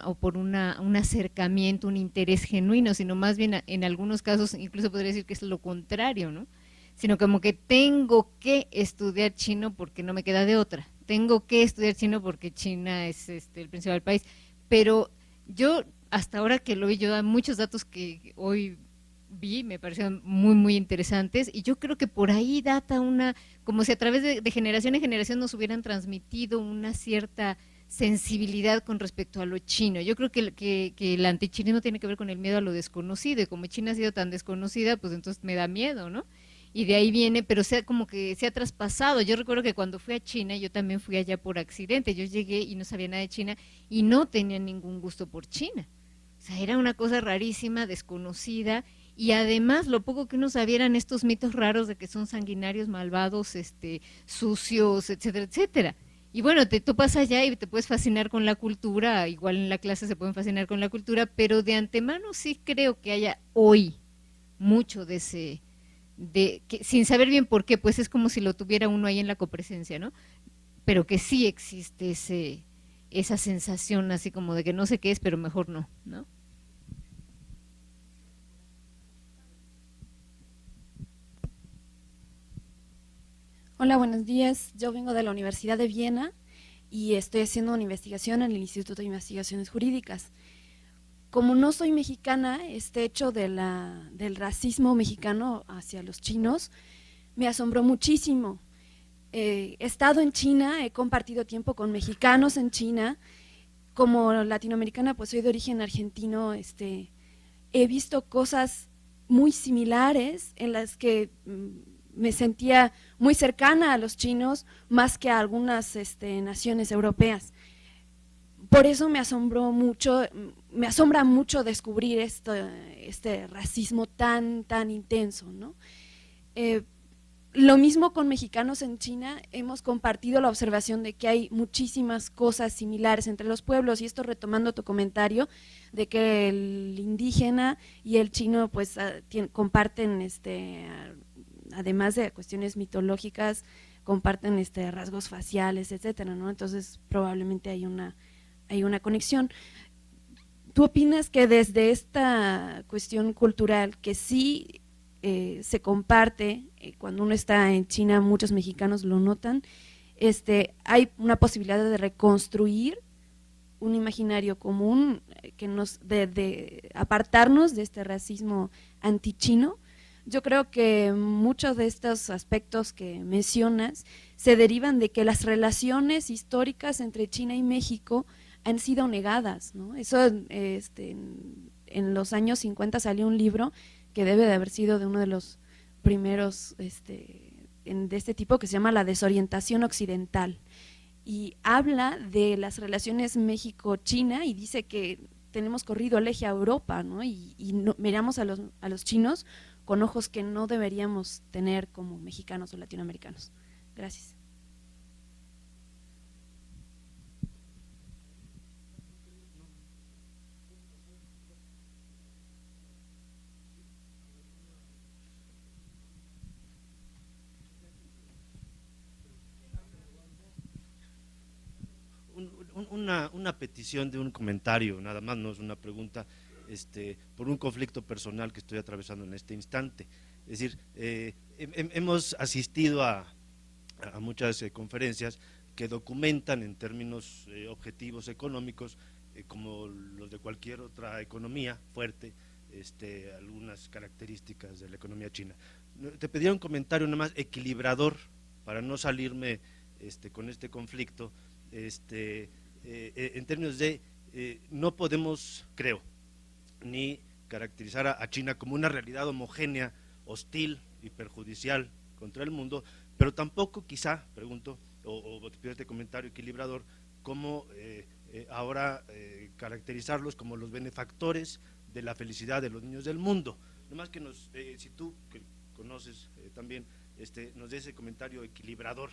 acercamiento, un interés genuino, sino más bien en algunos casos incluso podría decir que es lo contrario, ¿no? Sino como que tengo que estudiar chino porque no me queda de otra, tengo que estudiar chino porque China es el principal país. Pero yo, hasta ahora que lo vi, yo muchos datos que hoy vi me parecieron muy, muy interesantes, y yo creo que por ahí data como si a través de generación en generación nos hubieran transmitido una cierta sensibilidad con respecto a lo chino. Yo creo que el antichinismo tiene que ver con el miedo a lo desconocido, y como China ha sido tan desconocida, pues entonces me da miedo, ¿no? Y de ahí viene, pero como que se ha traspasado. Yo recuerdo que cuando fui a China, yo también fui allá por accidente. Yo llegué y no sabía nada de China y no tenía ningún gusto por China. O sea, era una cosa rarísima, desconocida, y además lo poco que uno sabía eran estos mitos raros de que son sanguinarios, malvados, sucios, etcétera, etcétera. Y bueno, tú pasas allá y te puedes fascinar con la cultura, igual en la clase se pueden fascinar con la cultura, pero de antemano sí creo que haya hoy mucho de ese, que, sin saber bien por qué, pues es como si lo tuviera uno ahí en la copresencia, ¿no? Pero que sí existe esa sensación así como de que no sé qué es, pero mejor no, ¿no? Hola, buenos días. Yo vengo de la Universidad de Viena y estoy haciendo una investigación en el Instituto de Investigaciones Jurídicas. Como no soy mexicana, este hecho del racismo mexicano hacia los chinos me asombró muchísimo. He estado en China, he compartido tiempo con mexicanos en China. Como latinoamericana, pues soy de origen argentino, he visto cosas muy similares en las que me sentía muy cercana a los chinos más que a algunas naciones europeas. Por eso me asombra mucho descubrir este racismo tan intenso, ¿no? Lo mismo con mexicanos en China, hemos compartido la observación de que hay muchísimas cosas similares entre los pueblos, y esto retomando tu comentario de que el indígena y el chino pues comparten además de cuestiones mitológicas, comparten rasgos faciales, etcétera, ¿no? Entonces probablemente hay una conexión. ¿Tú opinas que desde esta cuestión cultural que sí se comparte, cuando uno está en China, muchos mexicanos lo notan, hay una posibilidad de reconstruir un imaginario común que de apartarnos de este racismo antichino? Yo creo que muchos de estos aspectos que mencionas se derivan de que las relaciones históricas entre China y México han sido negadas, ¿no? Eso, en los años 50 salió un libro que debe de haber sido de uno de los primeros de este tipo, que se llama La desorientación occidental, y habla de las relaciones México-China y dice que tenemos corrido el eje a Europa, ¿no? Y miramos a los chinos con ojos que no deberíamos tener como mexicanos o latinoamericanos. Gracias. Una petición de un comentario, nada más, no es una pregunta, por un conflicto personal que estoy atravesando en este instante. Es decir, hemos asistido a muchas conferencias que documentan en términos objetivos económicos, como los de cualquier otra economía fuerte, algunas características de la economía china. Te pediría un comentario nada más equilibrador para no salirme con este conflicto. En términos de no podemos, creo, ni caracterizar a China como una realidad homogénea, hostil y perjudicial contra el mundo, pero tampoco quizá, pregunto, o te pido este comentario equilibrador, cómo ahora caracterizarlos como los benefactores de la felicidad de los niños del mundo. Nomás que si tú, que conoces también, nos des ese comentario equilibrador.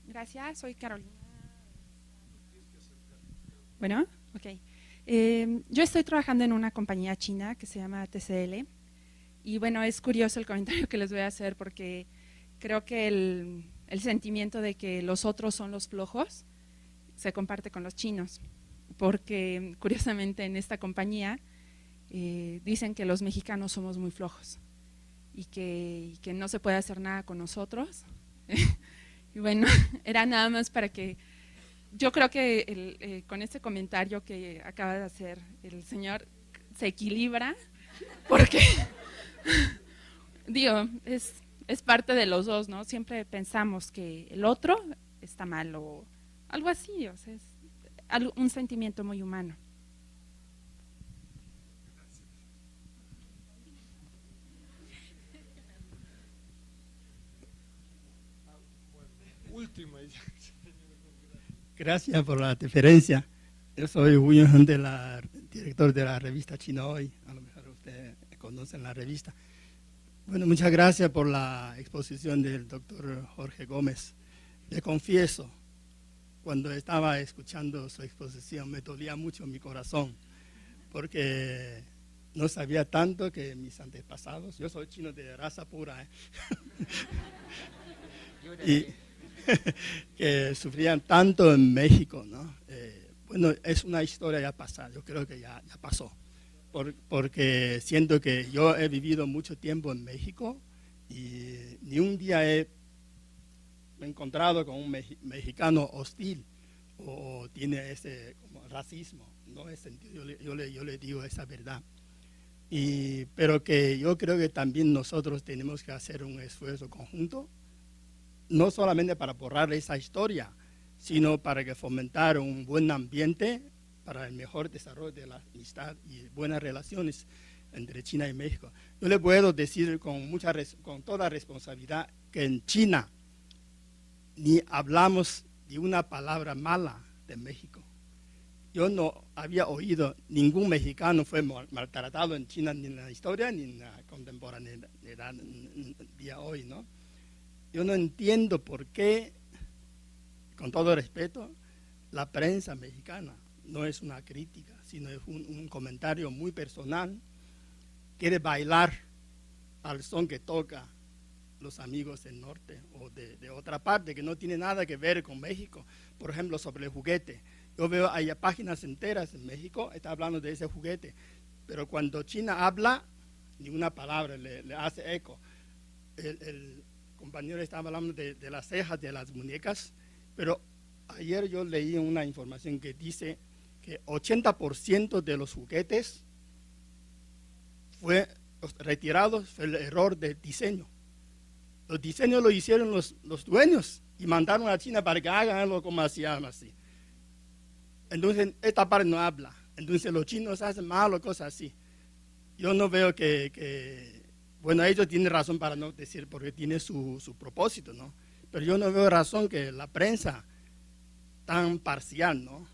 Gracias, soy Carolina. Bueno, ok. Yo estoy trabajando en una compañía china que se llama TCL, y bueno, es curioso el comentario que les voy a hacer, porque creo que el sentimiento de que los otros son los flojos se comparte con los chinos, porque curiosamente en esta compañía dicen que los mexicanos somos muy flojos, y que no se puede hacer nada con nosotros. Y bueno, era nada más para que, yo creo que con este comentario que acaba de hacer el señor se equilibra, porque digo, es parte de los dos, ¿no? Siempre pensamos que el otro está mal o algo así, o sea, es un sentimiento muy humano. Última. Gracias por la deferencia. Yo soy Wu Yunheng, director de la revista China Hoy. A lo mejor ustedes conocen la revista. Bueno, muchas gracias por la exposición del doctor Jorge Gómez. Le confieso, cuando estaba escuchando su exposición me dolía mucho mi corazón, porque no sabía tanto que mis antepasados, yo soy chino de raza pura, y que sufrían tanto en México, ¿no? Bueno, es una historia ya pasada, yo creo que ya pasó, porque siento que yo he vivido mucho tiempo en México y ni un día he encontrado con un mexicano hostil o tiene ese como racismo, no es sentido, yo le digo esa verdad. Pero que yo creo que también nosotros tenemos que hacer un esfuerzo conjunto, no solamente para borrar esa historia, sino para que fomentar un buen ambiente para el mejor desarrollo de la amistad y buenas relaciones entre China y México. Yo le puedo decir con toda responsabilidad que en China ni hablamos de una palabra mala de México. Yo no había oído ningún mexicano fue maltratado en China, ni en la historia, ni en la contemporaneidad día hoy, ¿no? Yo no entiendo por qué, con todo respeto, la prensa mexicana, no es una crítica, sino es un comentario muy personal, quiere bailar al son que toca los amigos del norte o de otra parte que no tiene nada que ver con México. Por ejemplo, sobre el juguete. Yo veo hay páginas enteras en México, está hablando de ese juguete, pero cuando China habla, ninguna palabra le hace eco. El compañero estaba hablando de las cejas de las muñecas, pero ayer yo leí una información que dice que 80% de los juguetes fue retirados, fue el error de diseño. Los diseños lo hicieron los dueños y mandaron a China para que hagan algo como hacían así. Entonces, esta parte no habla. Entonces, los chinos hacen mal o cosas así. Yo no veo bueno, ellos tienen razón para no decir, porque tiene su propósito, ¿no? Pero yo no veo razón que la prensa tan parcial, ¿no?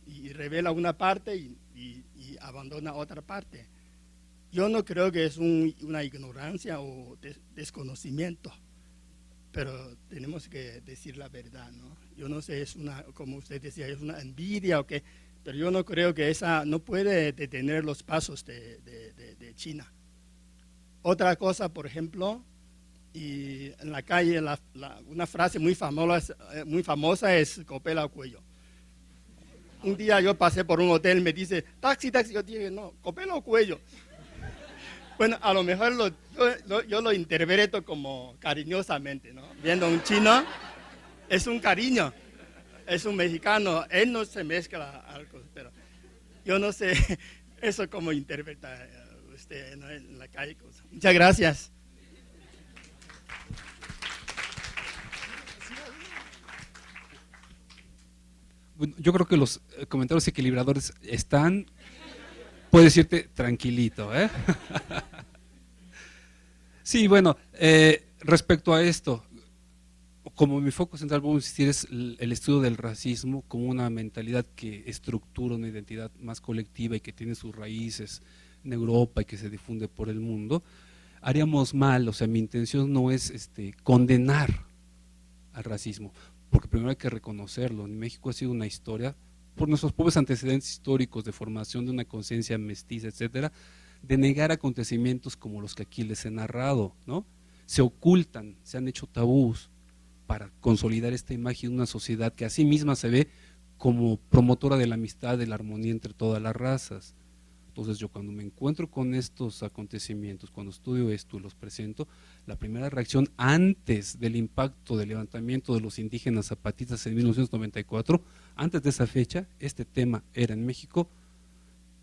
Y revela una parte y abandona otra parte. Yo no creo que es una ignorancia o desconocimiento, pero tenemos que decir la verdad, ¿no? Yo no sé, es como usted decía, es una envidia o qué, pero yo no creo que esa no puede detener los pasos de China. Otra cosa, por ejemplo, y en la calle una frase muy famosa es copela al cuello. Un día yo pasé por un hotel, me dice, taxi, yo dije, no, copela al cuello. Bueno, a lo mejor yo lo interpreto como cariñosamente, ¿no? Viendo a un chino, es un cariño, es un mexicano, él no se mezcla algo, pero yo no sé eso cómo interpreta usted, ¿no? En la calle. Muchas gracias. Bueno, yo creo que los comentarios equilibradores están, puedo decirte, tranquilito, ¿eh? Sí, bueno, respecto a esto, como mi foco central, voy a insistir, es el estudio del racismo como una mentalidad que estructura una identidad más colectiva y que tiene sus raíces en Europa y que se difunde por el mundo. Haríamos mal, o sea, mi intención no es condenar al racismo, porque primero hay que reconocerlo. En México ha sido una historia, por nuestros propios antecedentes históricos de formación de una conciencia mestiza, etcétera, de negar acontecimientos como los que aquí les he narrado, ¿no? Se ocultan, se han hecho tabús para consolidar esta imagen de una sociedad que a sí misma se ve como promotora de la amistad, de la armonía entre todas las razas. Entonces yo cuando me encuentro con estos acontecimientos, cuando estudio esto y los presento, la primera reacción antes del impacto del levantamiento de los indígenas zapatistas en 1994, antes de esa fecha, este tema era en México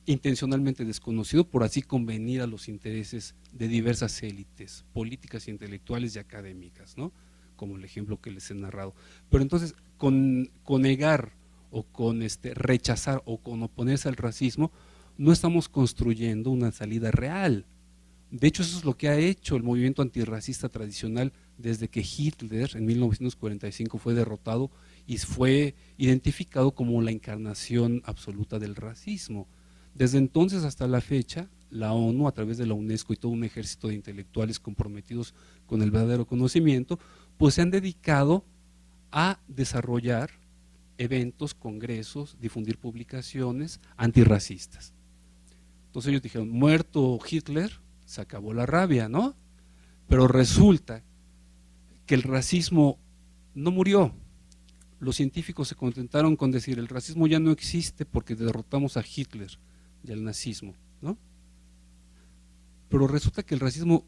intencionalmente desconocido por así convenir a los intereses de diversas élites políticas, intelectuales y académicas, ¿no? Como el ejemplo que les he narrado. Pero entonces, con negar o con rechazar o con oponerse al racismo, no estamos construyendo una salida real. De hecho, eso es lo que ha hecho el movimiento antirracista tradicional desde que Hitler en 1945 fue derrotado y fue identificado como la encarnación absoluta del racismo. Desde entonces hasta la fecha, la ONU, a través de la UNESCO y todo un ejército de intelectuales comprometidos con el verdadero conocimiento, pues se han dedicado a desarrollar eventos, congresos, difundir publicaciones antirracistas. Entonces ellos dijeron, muerto Hitler, se acabó la rabia, ¿no? Pero resulta que el racismo no murió. Los científicos se contentaron con decir, el racismo ya no existe porque derrotamos a Hitler y al nazismo, ¿no? Pero resulta que el racismo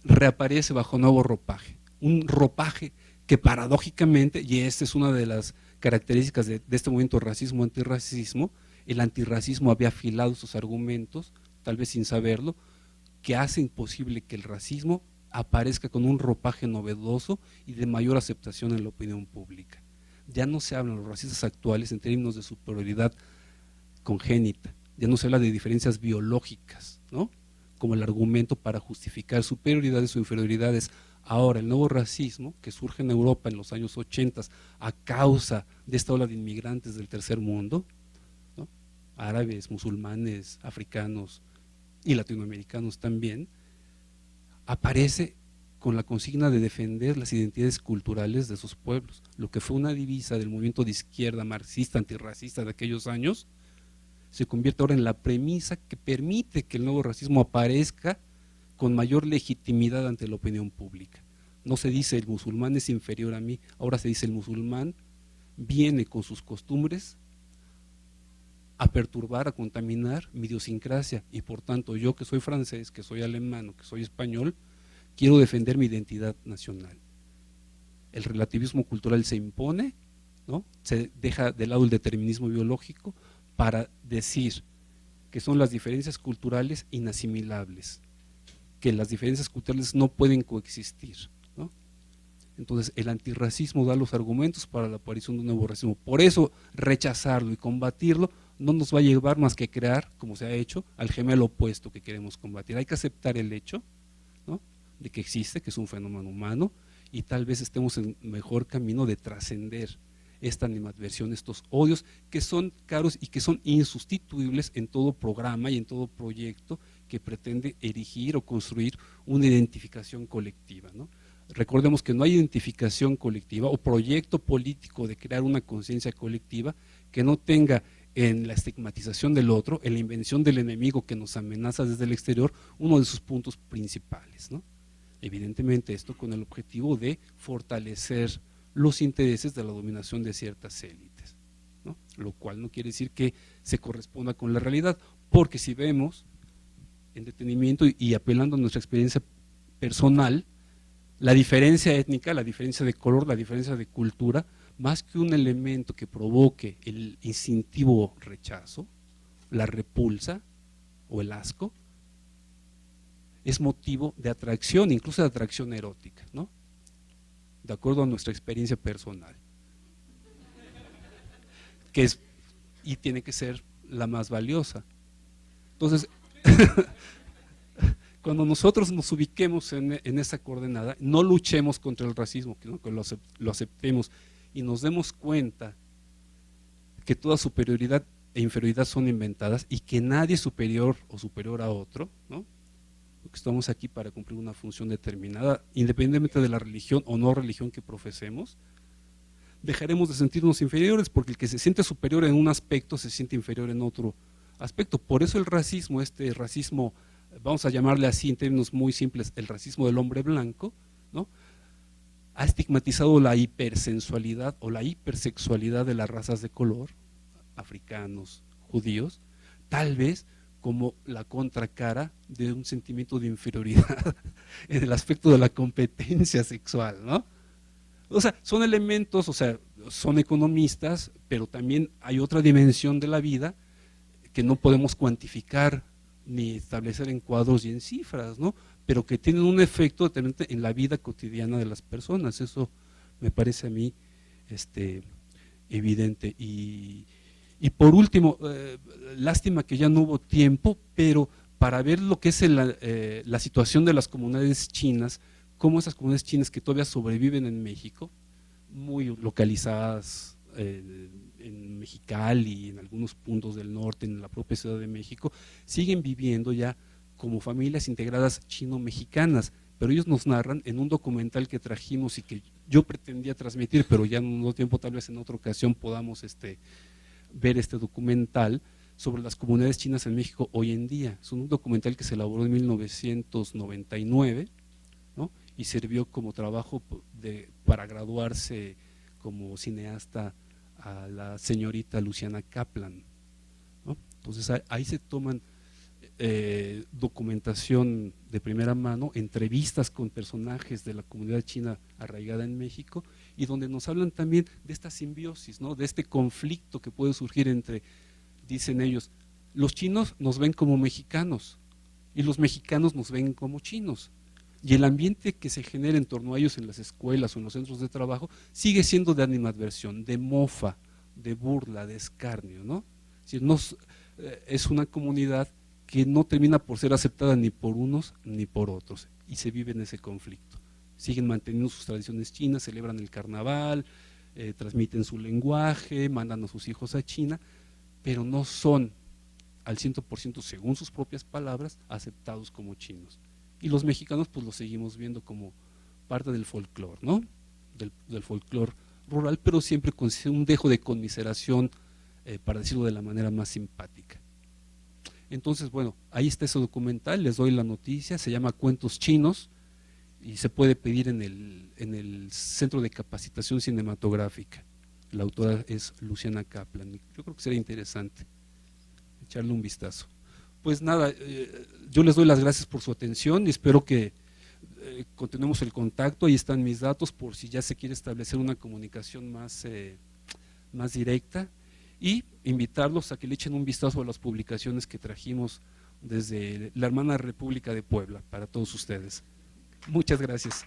reaparece bajo nuevo ropaje, un ropaje que paradójicamente, y esta es una de las características de este movimiento racismo-antirracismo, el antirracismo había afilado sus argumentos, tal vez sin saberlo, que hace imposible que el racismo aparezca con un ropaje novedoso y de mayor aceptación en la opinión pública. Ya no se hablan los racistas actuales en términos de superioridad congénita, ya no se habla de diferencias biológicas, ¿no? Como el argumento para justificar superioridades o inferioridades. Ahora, el nuevo racismo que surge en Europa en los años 80 a causa de esta ola de inmigrantes del tercer mundo, ¿no? Árabes, musulmanes, africanos y latinoamericanos también, aparece con la consigna de defender las identidades culturales de sus pueblos. Lo que fue una divisa del movimiento de izquierda marxista, antirracista de aquellos años, se convierte ahora en la premisa que permite que el nuevo racismo aparezca con mayor legitimidad ante la opinión pública. No se dice el musulmán es inferior a mí, ahora se dice el musulmán viene con sus costumbres a perturbar, a contaminar mi idiosincrasia y por tanto yo que soy francés, que soy alemán o que soy español, quiero defender mi identidad nacional. El relativismo cultural se impone, ¿no? Se deja de lado el determinismo biológico para decir que son las diferencias culturales inasimilables, que las diferencias culturales no pueden coexistir, ¿no? Entonces el antirracismo da los argumentos para la aparición de un nuevo racismo. Por eso rechazarlo y combatirlo no nos va a llevar más que crear, como se ha hecho, al gemelo opuesto que queremos combatir. Hay que aceptar el hecho, ¿no?, de que existe, que es un fenómeno humano, y tal vez estemos en mejor camino de trascender esta animadversión, estos odios que son caros y que son insustituibles en todo programa y en todo proyecto que pretende erigir o construir una identificación colectiva, ¿no? Recordemos que no hay identificación colectiva o proyecto político de crear una conciencia colectiva que no tenga en la estigmatización del otro, en la invención del enemigo que nos amenaza desde el exterior, uno de sus puntos principales, ¿no? Evidentemente esto con el objetivo de fortalecer los intereses de la dominación de ciertas élites, ¿no? Lo cual no quiere decir que se corresponda con la realidad, porque si vemos en detenimiento y apelando a nuestra experiencia personal, la diferencia étnica, la diferencia de color, la diferencia de cultura, más que un elemento que provoque el instintivo rechazo, la repulsa o el asco, es motivo de atracción, incluso de atracción erótica, ¿no?, de acuerdo a nuestra experiencia personal, que es y tiene que ser la más valiosa. Entonces, cuando nosotros nos ubiquemos en esa coordenada, no luchemos contra el racismo, que lo aceptemos y nos demos cuenta que toda superioridad e inferioridad son inventadas y que nadie es superior o superior a otro, ¿no? Porque estamos aquí para cumplir una función determinada, independientemente de la religión o no religión que profesemos. Dejaremos de sentirnos inferiores, porque el que se siente superior en un aspecto se siente inferior en otro aspecto. Por eso el racismo, este racismo, vamos a llamarle así en términos muy simples, el racismo del hombre blanco, ¿no?, ha estigmatizado la hipersensualidad o la hipersexualidad de las razas de color, africanos, judíos, tal vez como la contracara de un sentimiento de inferioridad en el aspecto de la competencia sexual, ¿no? O sea, son elementos, o sea, son economistas, pero también hay otra dimensión de la vida que no podemos cuantificar ni establecer en cuadros y en cifras, ¿no? Pero que tienen un efecto determinante en la vida cotidiana de las personas. Eso me parece a mí evidente. Y por último, lástima que ya no hubo tiempo, pero para ver lo que es la situación de las comunidades chinas, cómo esas comunidades chinas que todavía sobreviven en México, muy localizadas en Mexicali y en algunos puntos del norte, en la propia Ciudad de México, siguen viviendo ya como familias integradas chino-mexicanas, pero ellos nos narran en un documental que trajimos y que yo pretendía transmitir, pero ya en otro tiempo, tal vez en otra ocasión podamos ver este documental sobre las comunidades chinas en México hoy en día. Es un documental que se elaboró en 1999, ¿no? Y sirvió como trabajo para graduarse como cineasta a la señorita Luciana Kaplan, ¿no? Entonces ahí se toman documentación de primera mano, entrevistas con personajes de la comunidad china arraigada en México, y donde nos hablan también de esta simbiosis, ¿no? De este conflicto que puede surgir entre, dicen ellos, los chinos nos ven como mexicanos y los mexicanos nos ven como chinos, y el ambiente que se genera en torno a ellos en las escuelas o en los centros de trabajo sigue siendo de animadversión, de mofa, de burla, de escarnio, ¿no? Es decir, es una comunidad que no termina por ser aceptada ni por unos ni por otros, y se vive en ese conflicto. Siguen manteniendo sus tradiciones chinas, celebran el carnaval, transmiten su lenguaje, mandan a sus hijos a China, pero no son al 100%, según sus propias palabras, aceptados como chinos. Y los mexicanos pues los seguimos viendo como parte del folclore, ¿no? Del folclore rural, pero siempre con un dejo de conmiseración, para decirlo de la manera más simpática. Entonces, bueno, ahí está ese documental, les doy la noticia, se llama Cuentos Chinos y se puede pedir en el Centro de Capacitación Cinematográfica. La autora es Luciana Kaplan. Yo creo que sería interesante echarle un vistazo. Pues nada, yo les doy las gracias por su atención y espero que continuemos el contacto. Ahí están mis datos por si ya se quiere establecer una comunicación más directa, y invitarlos a que le echen un vistazo a las publicaciones que trajimos desde la hermana República de Puebla para todos ustedes. Muchas gracias.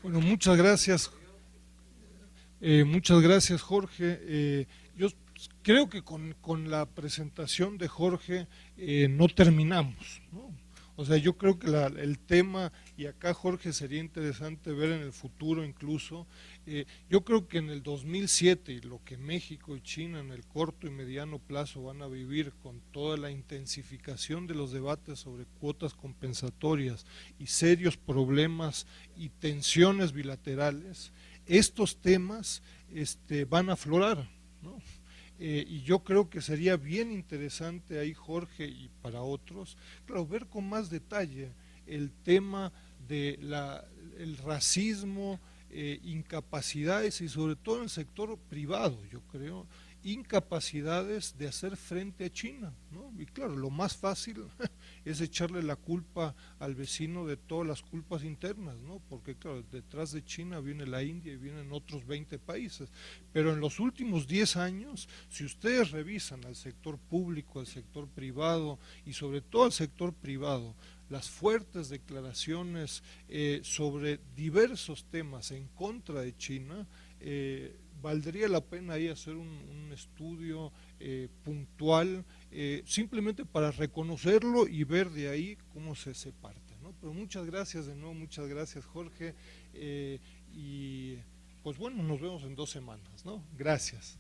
Bueno, muchas gracias. Muchas gracias, Jorge. Yo creo que con la presentación de Jorge no terminamos, ¿no? O sea, yo creo que el tema, y acá Jorge sería interesante ver en el futuro incluso, yo creo que en el 2007 y lo que México y China en el corto y mediano plazo van a vivir con toda la intensificación de los debates sobre cuotas compensatorias y serios problemas y tensiones bilaterales, estos temas van a aflorar, ¿no? Y yo creo que sería bien interesante ahí, Jorge, y para otros, claro, ver con más detalle el tema de el racismo, incapacidades y sobre todo en el sector privado, yo creo, incapacidades de hacer frente a China, ¿no? Y claro, lo más fácil es echarle la culpa al vecino de todas las culpas internas, ¿no? Porque claro, detrás de China viene la India y vienen otros 20 países, pero en los últimos 10 años, si ustedes revisan al sector público, al sector privado y sobre todo al sector privado, las fuertes declaraciones sobre diversos temas en contra de China, valdría la pena ahí hacer un estudio puntual, simplemente para reconocerlo y ver de ahí cómo se parte, ¿no? Pero muchas gracias de nuevo, muchas gracias, Jorge, y pues bueno, nos vemos en 2 semanas, ¿no? Gracias.